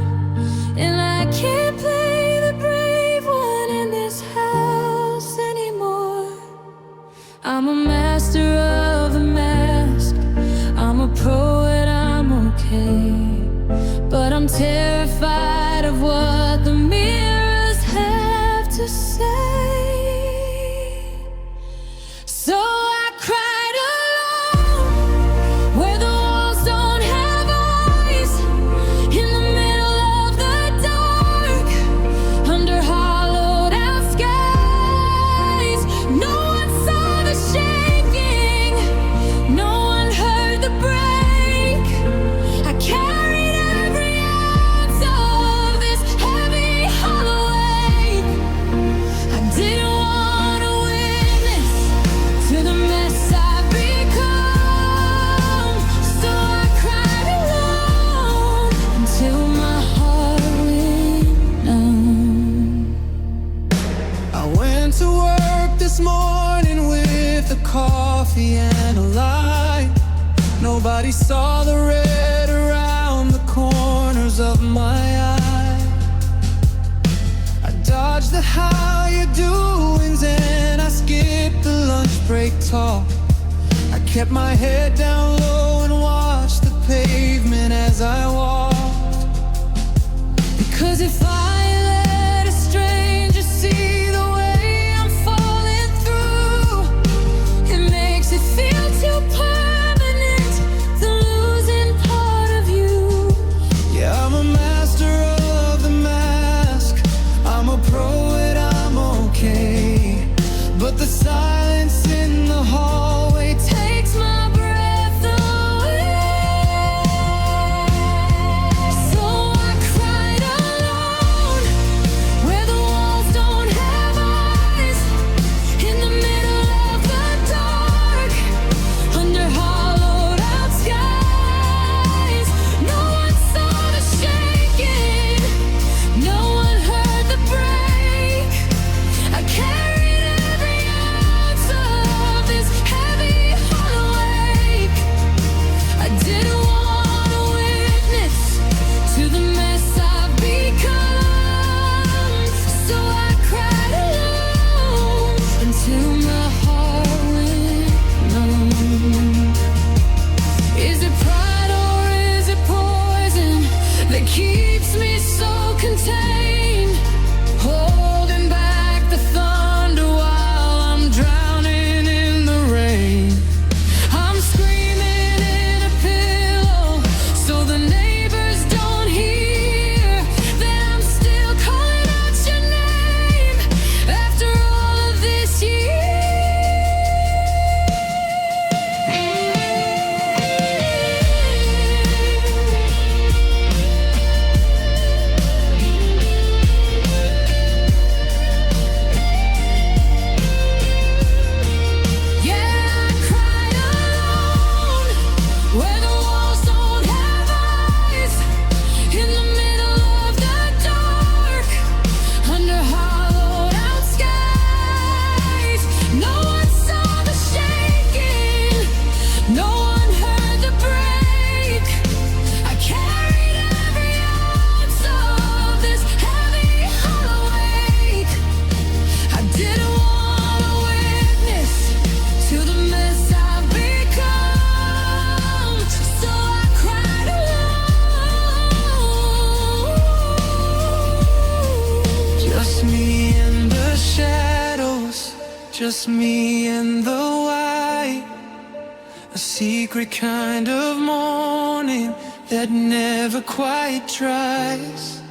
and I can't play the brave one in this house anymore. I'm a master of the mask, I'm a pro and I'm okay, but I'm terrified of what the mirrors have to say. So I cried alone coffee and a light. Nobody saw the red around the corners of my eye. I dodged the how you doings and I skipped the lunch break talk. I kept my head down low and watched the pavement as I walked. Because if I let a stranger see the way I'm falling through, it makes it feel too permanent, the losing part of you. Yeah, I'm a master of the mask, I'm a pro and I'm okay. But the silence in the hallway takes my breath away. So I cried alone, where the walls don't have eyes, in the middle of the dark, under hollowed out skies. No one saw the shaking, no one heard the break. I carried every ounce of this heavy hollow ache. I didn't want to witness to the mess I've become. So I cried alone until my heart went numb. Is it pride or is it poison that keeps me so contained, holding back the thunder while I'm drowning in the rain? I'm screaming in a pillow so the neighbors don't hear that I'm still calling out your name after all of this year. Yeah, I cried alone, where the walls don't have eyes, in the middle of the dark, under hollowed out skies. No one saw the shaking, no one heard the break. I carried every ounce of this heavy hollow ache. I didn't want to witness to the mess I've become. So I cried alone. Just me and the shadows, just me and the white. A secret kind of morning that never quite dries.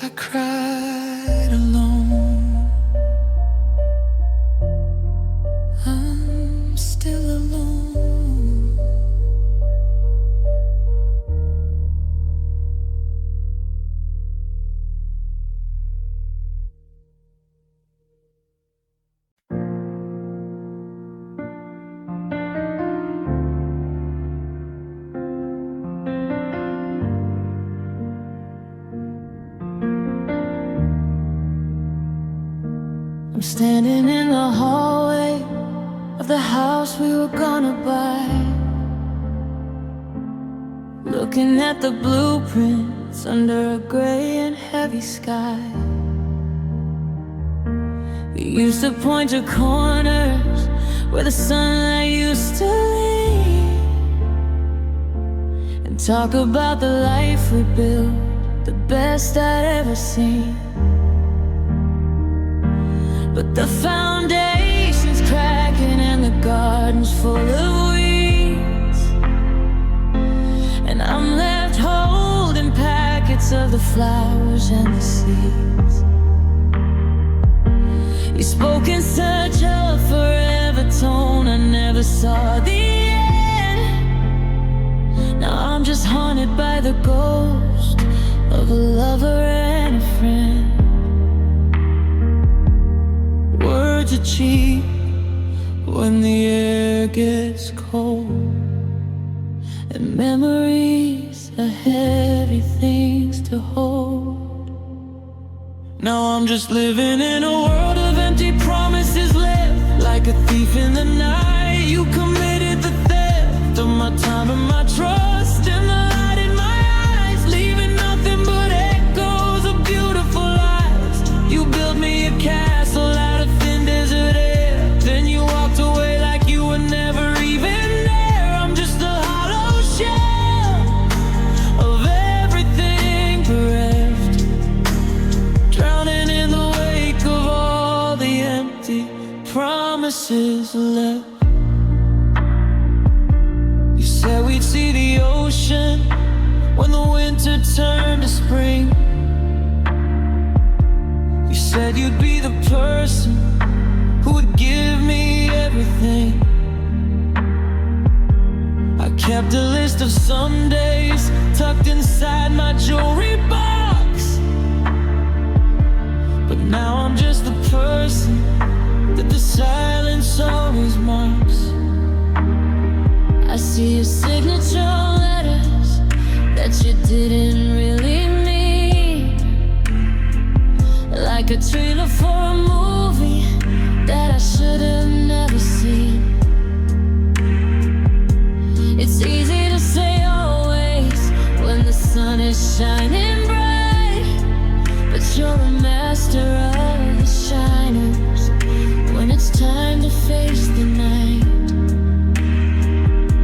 I cried alone. I'm still alone. I'm standing in the hallway of the house we were gonna buy, looking at the blueprints under a gray and heavy sky. We used to point to corners where the sunlight used to lean, and talk about the life we built, the best I'd ever seen. But the foundation's cracking and the garden's full of weeds, and I'm left holding packets of the flowers and the seeds. You spoke in such a forever tone, I never saw the end. Now I'm just haunted by the ghost of a lover and a friend. Words are cheap when the air gets cold, and memories are heavy things to hold. Now I'm just living in a world of empty promises left like like a thief in the night. You committed the theft of my time and my trust, and the light in my eyes, leaving nothing but echoes of beautiful lies. You built me a castle out of thin desert air, then you walked away like you were never even there. I'm just a hollow shell of everything bereft, drowning in the wake of all the empty promises left. You said we'd see the ocean when the winter turned to spring. You said you'd be the person who would give me everything. I kept a list of Sundays tucked inside my jewelry box, but now I'm just the person that the silence always marks. I see your signature letters that you didn't really mean, like a trailer for a movie that I should have never seen. It's easy to say always when the sun is shining bright, but you're a master of the shiners when it's time to face the night.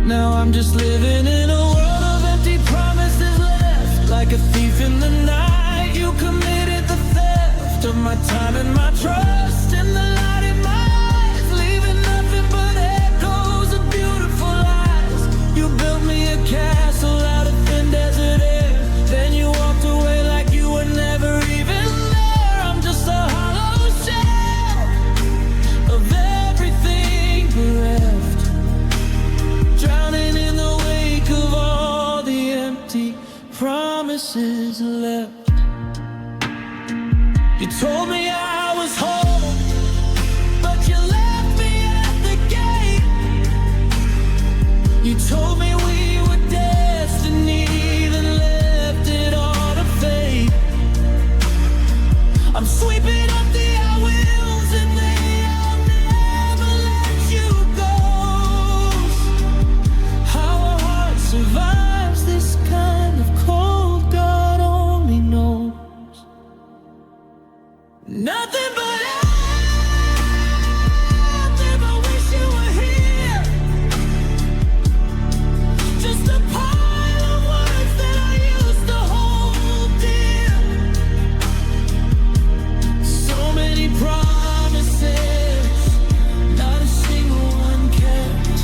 Now I'm just living in a world of empty promises left, like a thief in the night. You committed the theft of my time and my trust, and the light in my eyes, leaving nothing but echoes of beautiful lies. You built me a castle out of thin desert air, then you walked away like you were never even there. I'm just a hollow shell of everything bereft, drowning in the wake of all the empty promises left. You told me I was home, but you left me at the gate. You told me we were destiny, then left it all to fate. I'm sweeping up the I wills, and I'll never let you go. How a heart survives this kind of cold, God only knows. Nothing but after, I wish you were here. Just a pile of words that I used to hold dear. So many promises, not a single one kept.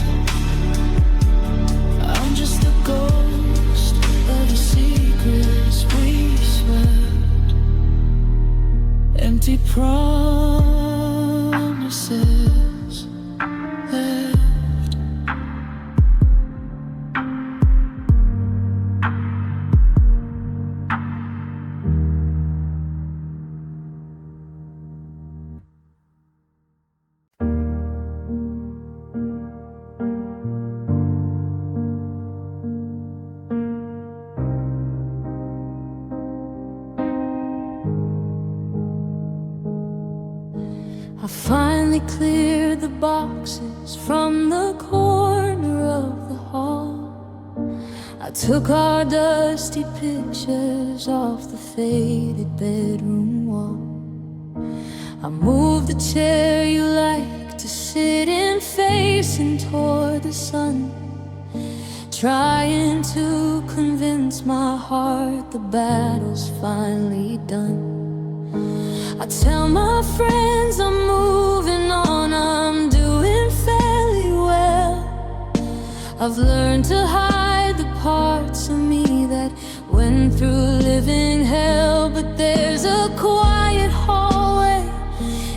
I'm just a ghost of the secrets we swept. Empty promises left. I finally cleared the boxes from the corner of the hall. I took our dusty pictures off the faded bedroom wall. I moved the chair you like to sit in, facing toward the sun, trying to convince my heart the battle's finally done. I tell my friends I'm moving on, I'm doing fairly well. I've learned to hide the parts of me that went through living hell, but there's a quiet hallway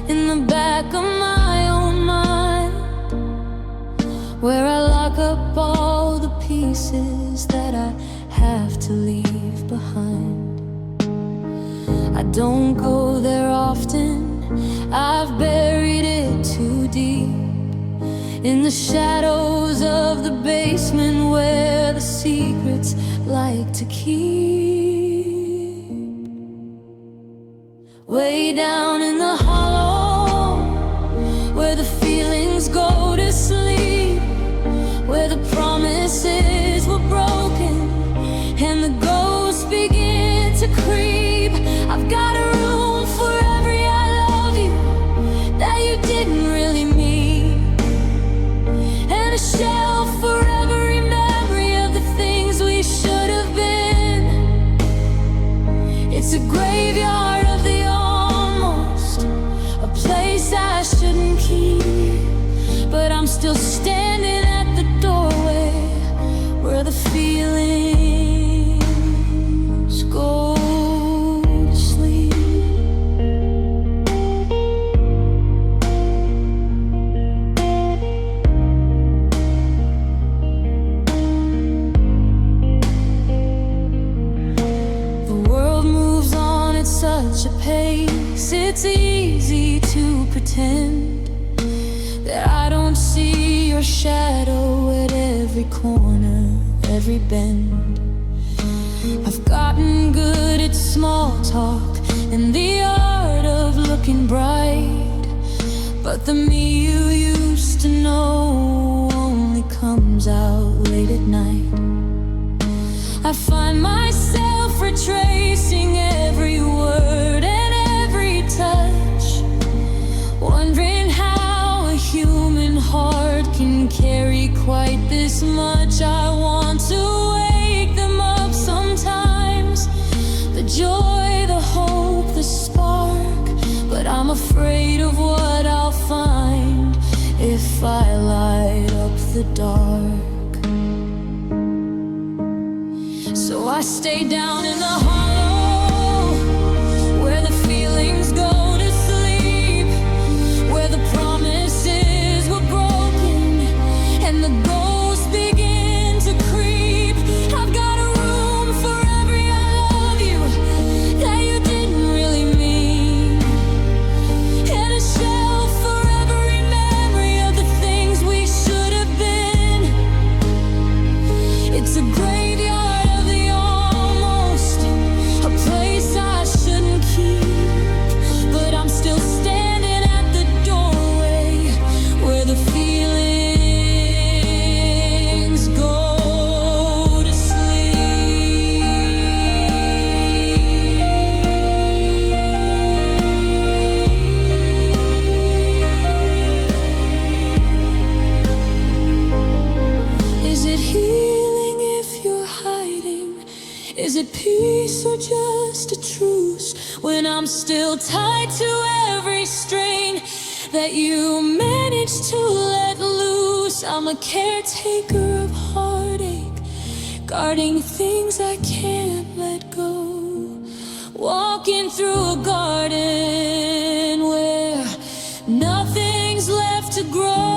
in the back of my own mind, where I lock up all the pieces that I have to leave behind. I don't go there often, I've buried it too deep, in the shadows of the basement where the secrets like to keep. Way down in the hollow, where the feeling promises were broken and the ghosts begin to creep. I've got a room for every I love you that you didn't really mean, and a shelf for every memory of the things we should have been. It's a graveyard of the almost, a place I shouldn't keep, but I'm still standing at the doorway where the feelings go to sleep. The world moves on at such a pace, it's easy to pretend that I don't see your shadow at every corner, every bend. I've gotten good at small talk and the art of looking bright, but the me you used to know only comes out late at night. I find myself retracing every word and every touch, wondering how a human heart can carry quite this much. I want to wake them up sometimes, the joy, the hope, the spark, but I'm afraid of what I'll find if I light up the dark. So I stay down in the hollow where the feelings go to sleep, where the promises were broken and the ghosts begin to creep. I've got a room for every I love you that you didn't really mean, and a shelf for every memory of the things we should have been. It's a graveyard of the almost, a place I shouldn't keep, but I'm still standing at the doorway where the feelings go to sleep. Is it healing if you're hiding? Is it peace or just a truce when I'm still tied to every string that you managed to let loose? I'm a caretaker of heartache, guarding things I can't let go, walking through a garden where nothing's left to grow.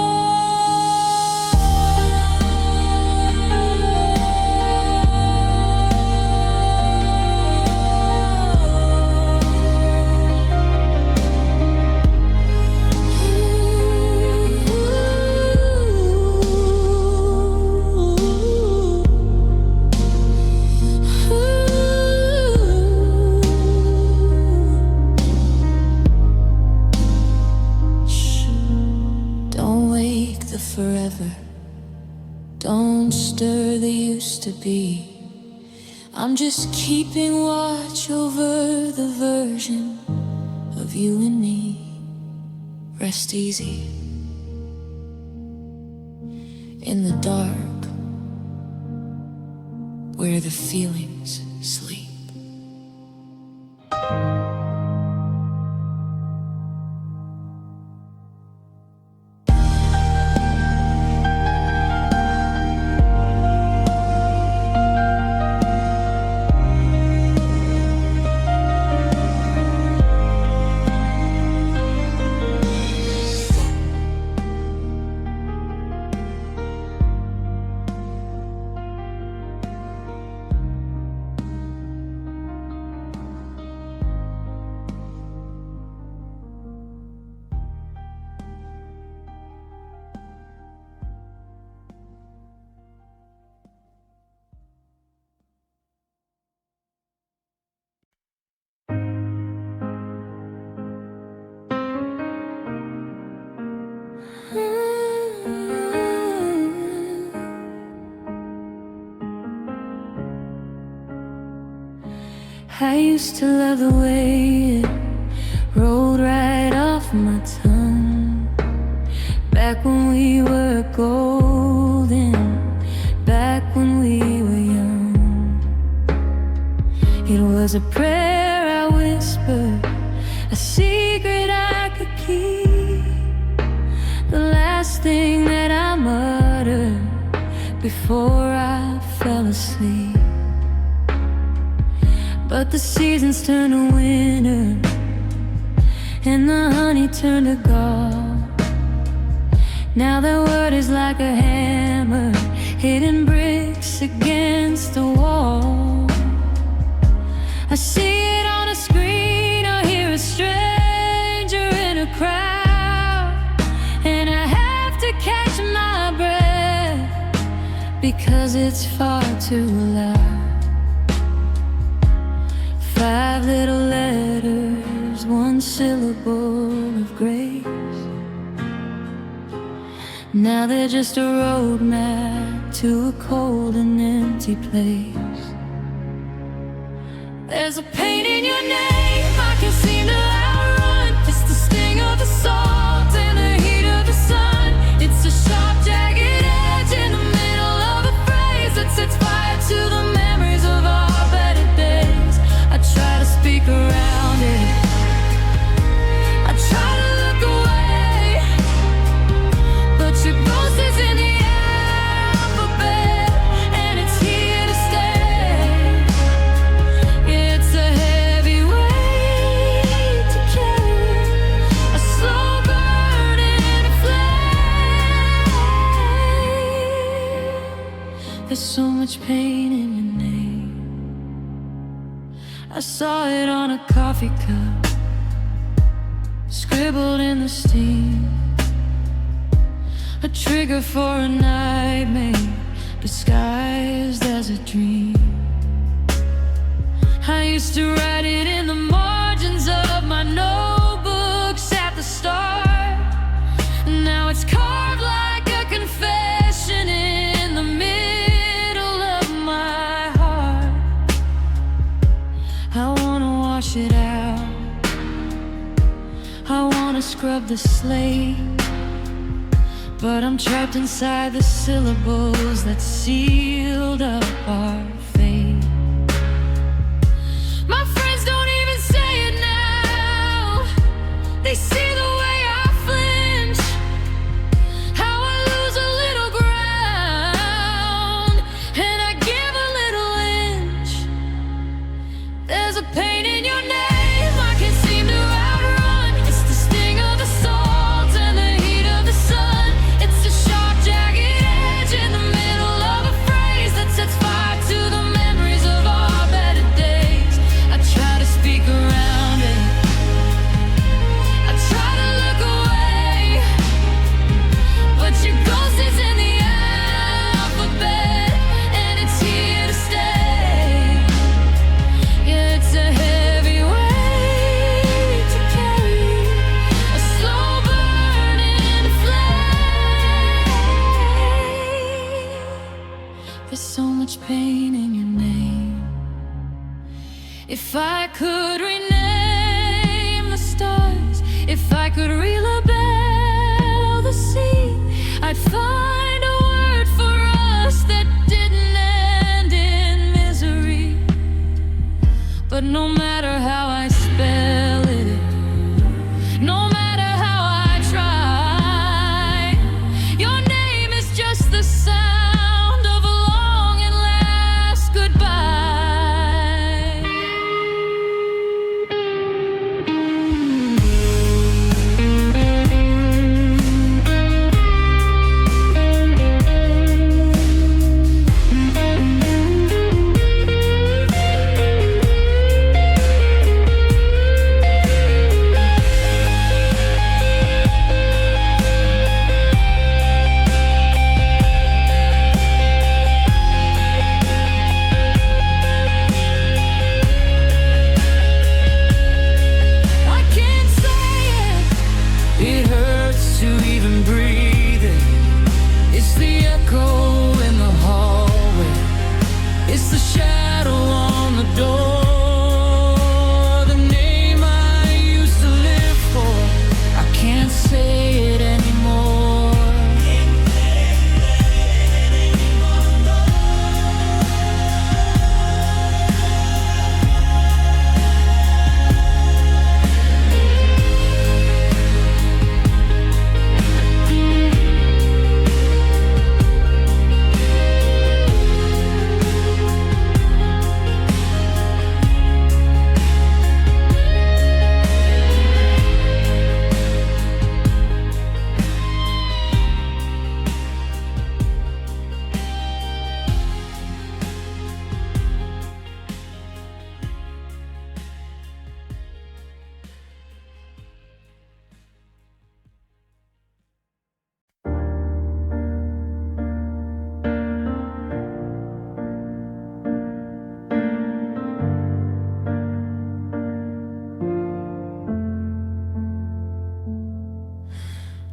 Don't wake the forever, don't stir the used to be. I'm just keeping watch over the version of you and me. Rest easy in the dark where the feelings sleep. used to love the way it rolled right off my tongue. Back when we were golden, back when we were young. It was a prayer I whispered, a secret I could keep, the last thing that I muttered before I fell asleep. But the seasons turned to winter, and the honey turned to gall. Now the word is like a hammer, hitting bricks against the wall. I see it on a screen, I hear a stranger in a crowd, and I have to catch my breath because it's far too loud. 5 little letters, 1 syllable of grace. Now they're just a roadmap to a cold and empty place. There's a pain in your name I can't seem to outrun. It's the sting of the salt and the heat of the sun. It's a sharp, jagged edge in the middle of a phrase that sets fire to the memories of our better days. I try to speak around it, I try to look away, but your ghost is in the alphabet, and it's here to stay. It's a heavy weight to carry, a slow burning flame. There's so much pain in your name. I saw it on a coffee cup, scribbled in the steam, a trigger for a nightmare disguised as a dream. I used to write it in the margins of my notebooks at the start. Now it's carved like a confession in the middle of my heart. I wanna wash it out, I wanna scrub the slate, but I'm trapped inside the syllables that sealed up our fate. My friends don't even say it now, they see the way I flinch, how I lose a little ground, and I give a little inch. There's a pain in your name I can't seem to outrun. It's the sting of the salt and the heat of the sun. It's a sharp, jagged edge in the middle of a phrase that sets fire to the memories of our better days. I try to speak around it, I try to look away, but your ghost is in the alphabet, and it's here to stay. Yeah, it's a heavy weight to carry, a slow burning flame. There's so much pain in your name. If I could rename the stars, if I could relabel the sea, I'd find a word for us that didn't end in misery. But no matter how I spell it, no matter how I try, your name is just the sound of a long and last goodbye.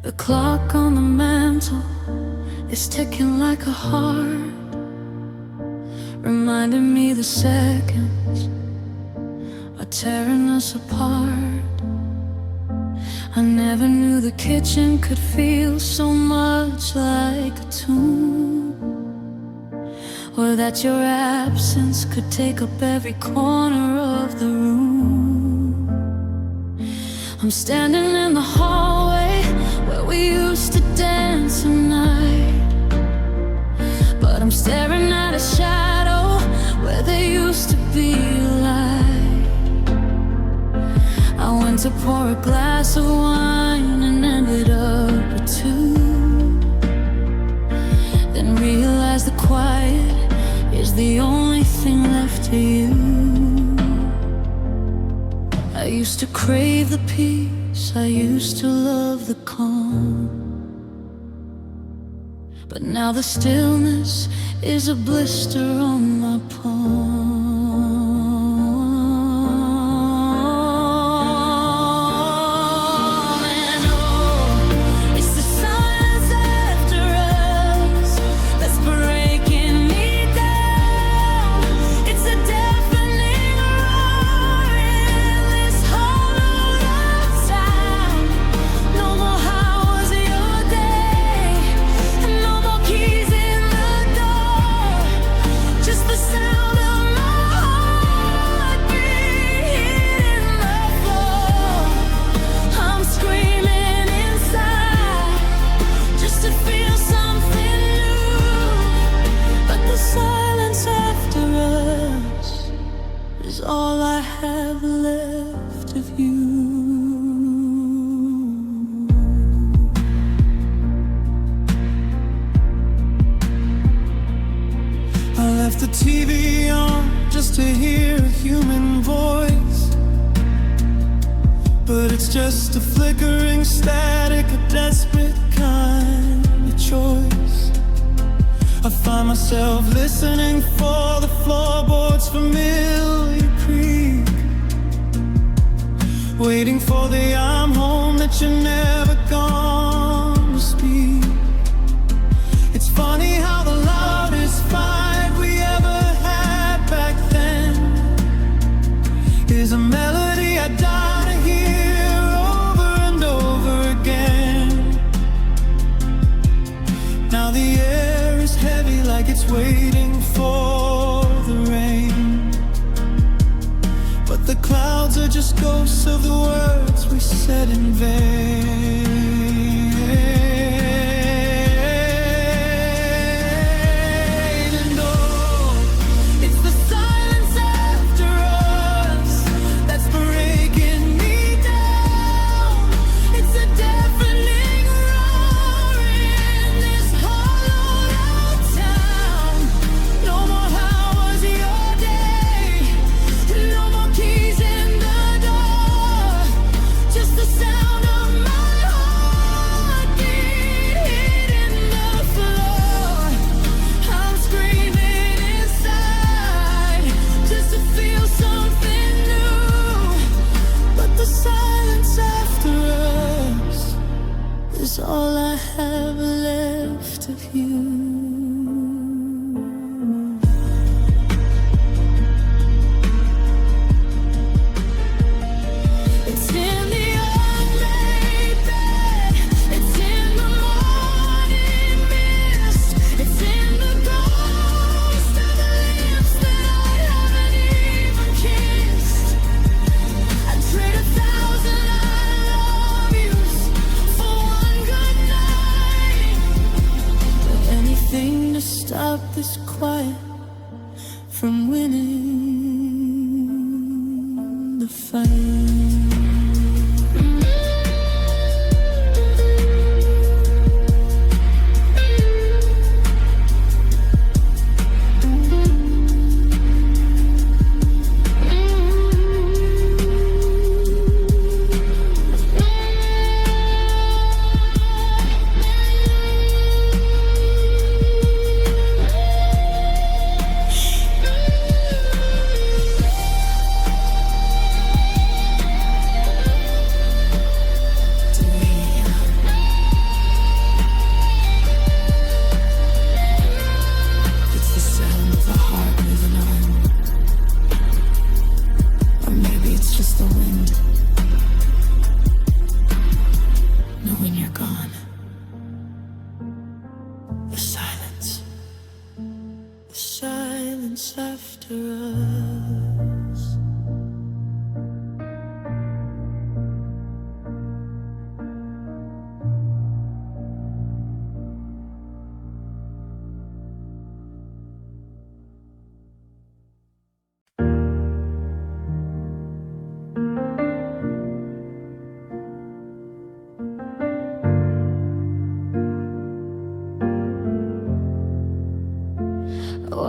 The clock on the mantle is ticking like a heart, reminding me the seconds are tearing us apart. I never knew the kitchen could feel so much like a tomb, or that your absence could take up every corner of the room. I'm standing in the hallway where we used to dance at night, but I'm staring at a shadow where there used to be light. I went to pour a glass of wine and ended up with two, then realized the quiet is the only thing left to you. I used to crave the peace, I used to love the calm, but now the stillness is a blister on my palm. And oh, it's the silence after us that's breaking me down. It's a deafening roar in this hollowed out town. No more how was your day, and no more keys in the door, just the sound of my heartbeat hitting the floor. I'm screaming inside just to feel something new, but the silence after us is all I have left of you. I left the TV on just to hear a human voice, but it's just a flickering static, a desperate kind of choice. I find myself listening for the floorboards' familiar creak, waiting for the I'm home that you're never gonna speak. It's funny how the loudest fight we ever had back then is a melody I die to hear over and over again. Now the air is heavy like it's waiting for the rain, but the clouds are just ghosts of the words we said in vain. And oh, it's the silence after us that's breaking me down. It's a deafening roar in this hollowed out town. No more how was your day, no more keys in the door, just the sound of my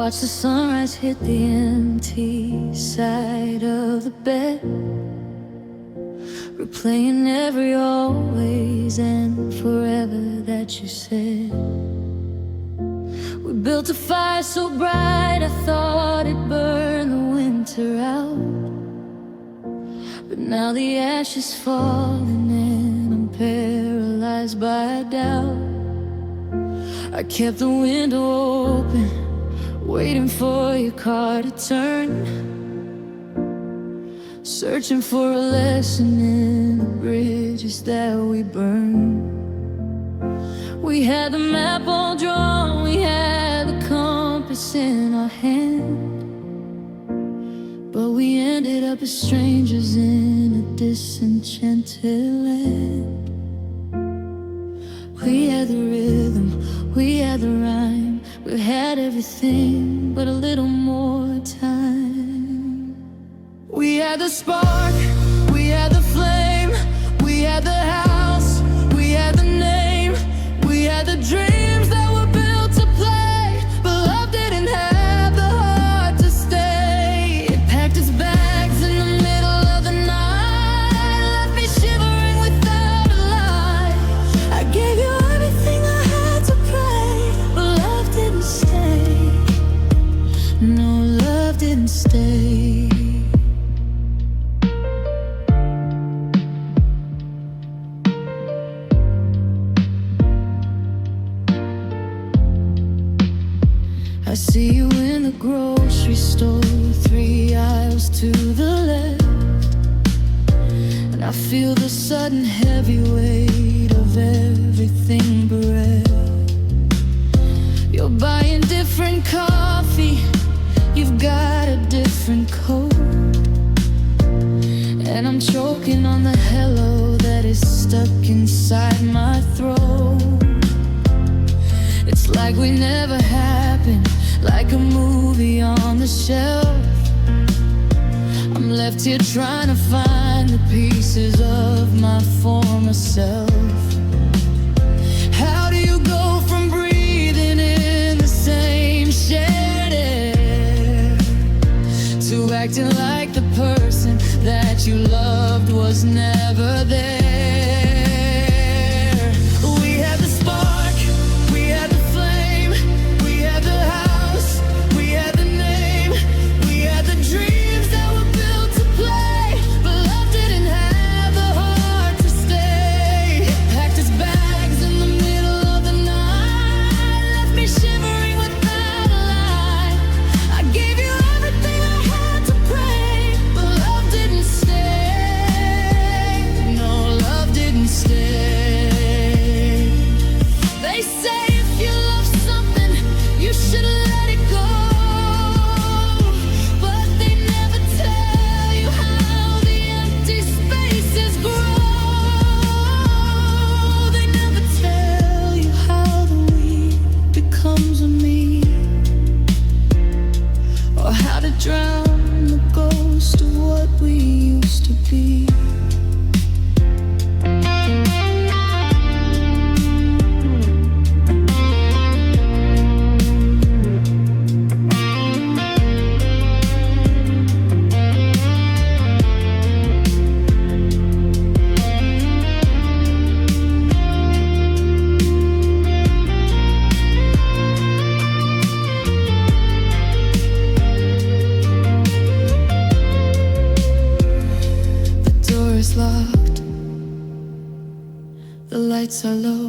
watch the sunrise hit the empty side of the bed, replaying every always and forever that you said. We built a fire so bright I thought it'd burn the winter out, but now the ashes falling and I'm paralyzed by doubt. I kept the window open, waiting for your car to turn, searching for a lesson in the bridges that we burned. We had the map all drawn, we had the compass in our hand, but we ended up as strangers in a disenchanted land. We had the rhythm, we had the rhyme, we had everything but a little more time. We had the spark, we had the flame, we had the house, we had the name, we had the dreams that were built to play, but love didn't have the heart to stay. It packed its bags in the middle of the night, left me shivering without a light. I gave you everything I had to pray, but love didn't stay. No, love didn't stay. I see you in the grocery store, 3 aisles to the left, and I feel the sudden heavy weight of everything bereft. You're buying different coffee, you've got a different coat, and I'm choking on the hello that is stuck inside my throat. It's like we never happened, like a movie on the shelf. I'm left here trying to find the pieces of my former self. How do you go from breathing in the same shared air to acting like the person that you loved was never there? We had the spark, we had the flame, we had the house, we had the name, we had the dreams that were built to play, but love didn't have the heart to stay. It packed its bags in the middle of the night, left me shivering without a light. I gave you everything I had to pray, but love didn't stay. No, love didn't stay. They say if you love something, you should let it go, but they never tell you how the empty spaces grow. They never tell you how the we becomes a me, or how to drown the ghost of what we used to be. The door is locked, the lights are low.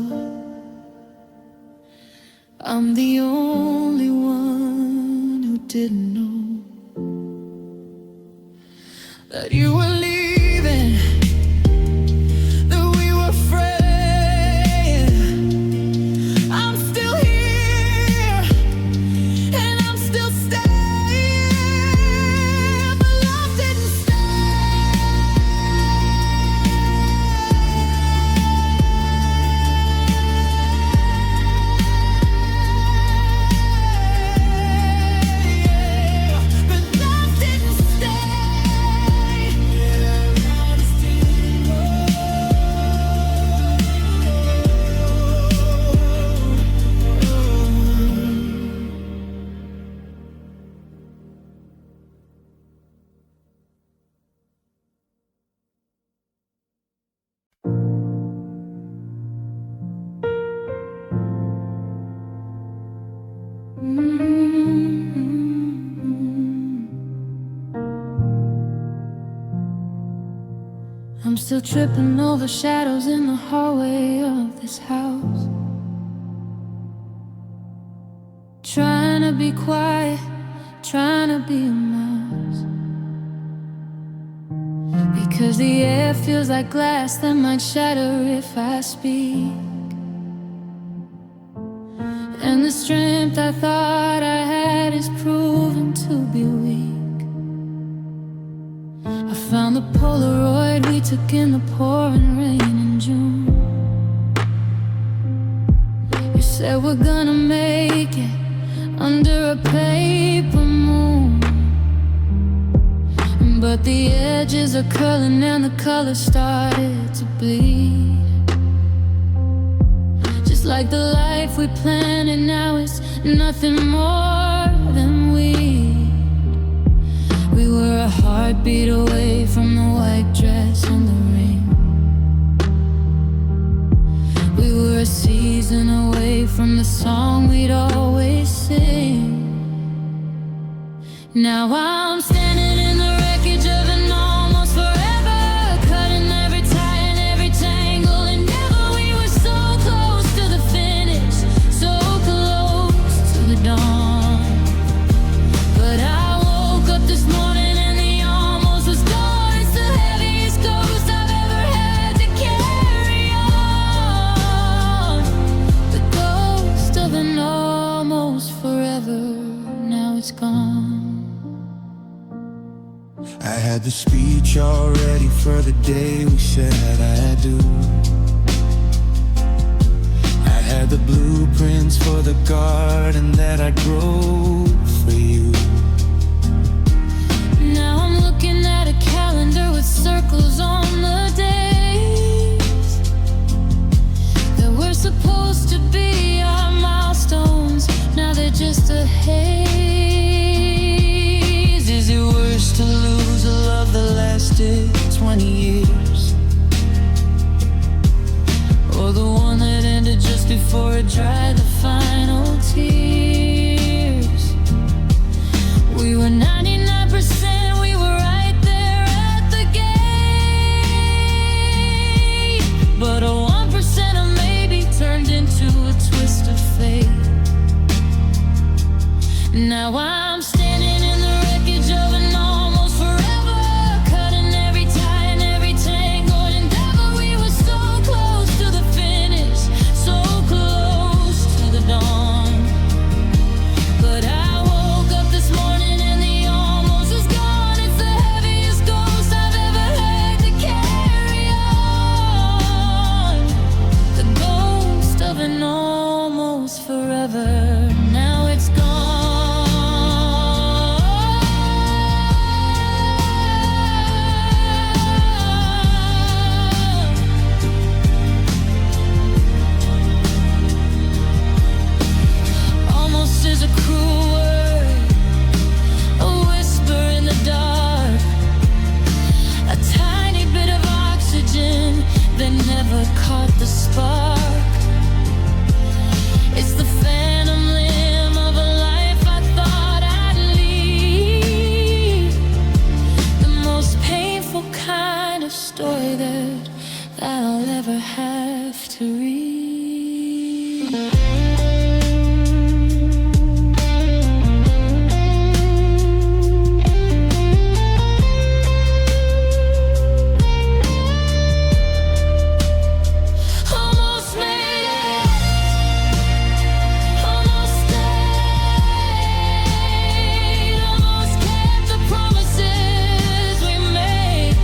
I'm the only one who didn't know that you were leaving, that we were afraid. I'm still here, and I'm still staying, but love didn't stay. But love didn't stay. Still tripping over shadows in the hallway of this house. Trying to be quiet, trying to be a mouse. Because the air feels like glass that might shatter if I speak. And the strength I thought I had is proven to be weak. I found the Polaroid we took in the pouring rain in June. You said we're gonna make it under a paper moon, but the edges are curling and the colors started to bleed. Just like the life we planned, and now it's nothing more than weed. We were a heartbeat away from the white dress and the ring. We were a season away from the song we'd always sing. Now I'm standing in the wreckage of an almost forever, cutting every tie and every tangle, and never we were so close to the finish, so close to the dawn. But I woke up this morning and the almost was gone. It's the heaviest ghost I've ever had to carry on. The ghost of an almost forever, now it's gone. I had the speech all ready for the day we said I do. I had the blueprints for the garden that I grow for you. Now I'm looking at a calendar with circles on the days that were supposed to be our milestones. Now they're just a haze. Is it worse to lose a love that lasted 20 years, or the one that ended just before it dried the final tears? We were 99%, we were right there at the gate, but a 1% of maybe turned into a twist of fate. Now I'm standing in the wreckage of an almost forever, cutting every tie and every tangle, and never we were so close to the finish, so close to the dawn. But I woke up this morning and the almost was gone. It's the heaviest ghost I've ever had to carry on. The ghost of an almost forever, now it's gone. Almost is a cruel word, a whisper in the dark, a tiny bit of oxygen that never caught the spark. It's the phantom limb of a life I thought I'd lead, the most painful kind of story that I'll ever have to read. Almost made it, almost stayed, almost kept the promises we made.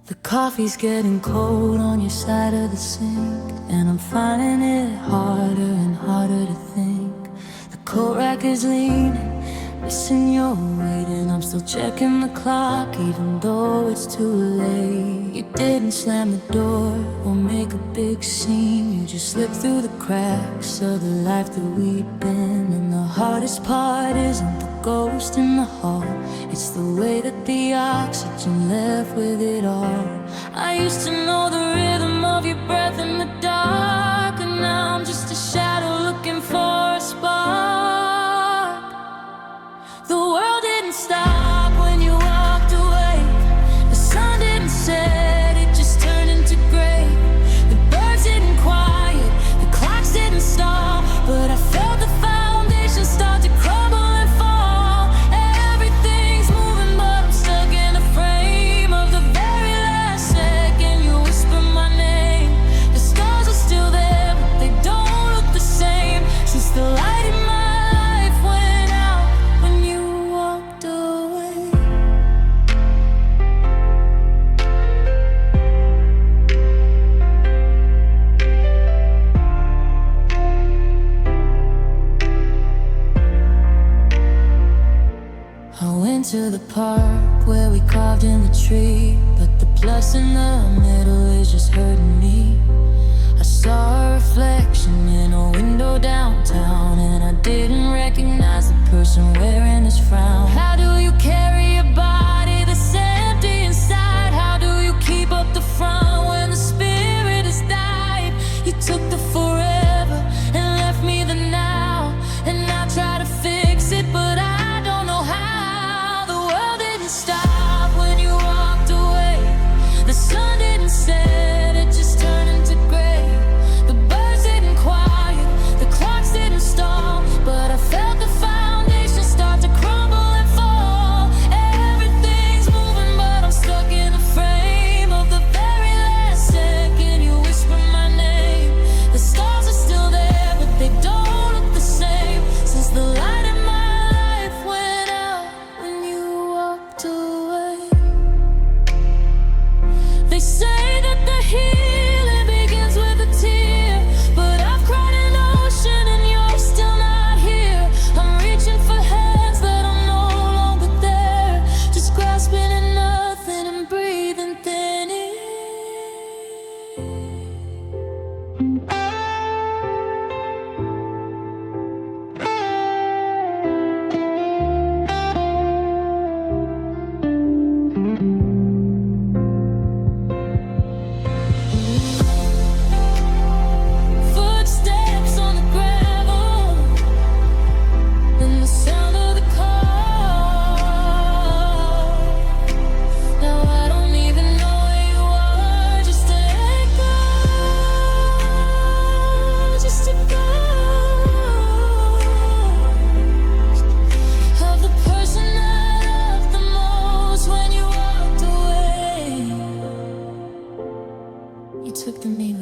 The coffee's getting cold on your side of the sink, and I'm finding it harder and harder to think. The coat rack is leaning, missing your weight, and I'm still checking the clock even though it's too late. You didn't slam the door or make a big scene, you just slipped through the cracks of the life that we'd been. And the hardest part isn't the ghost in the hall, it's the way that the oxygen left with it all. I used to know the rhythm of your breath in the dark, and now I'm just a shadow looking for a spark. The world didn't stop when you walked away. The sun didn't set, it just turned into gray. The birds didn't quiet, the clocks didn't stop, but I felt the foundation start to crumble and fall. Everything's moving, but I'm stuck in a frame of the very last second you whisper my name. The stars are still there, but they don't look the same since the light in my life went out when you walked away. I went to the park where we carved in the tree, but the plus in the middle is just hurting me. I saw a reflection in a window downtown, and I didn't recognize the person wearing this frown. How do you carry a body that's empty inside? How do you keep up the front when the spirit has died? You took the forever and left me the now, and I try to fix it, but I don't know how. The world didn't stop when you walked away. The sun didn't set, it just turned into gray. The birds didn't quiet, the clocks didn't stop, but I felt the foundation start to crumble and fall. Everything's moving, but I'm stuck in a frame of the very last second you whisper my name. The stars are still there, but they don't look the same since the light in my life went out when you walked away. They say that the healing begins with a tear, but I've cried an ocean and you're still not here. I'm reaching for hands that are no longer there, just grasping at nothing and breathing thin air. Footsteps on the gravel and the sound of the car. Now I don't even know where you are, just a echo, just a ghost of the person I loved the most when you walked away. You took the me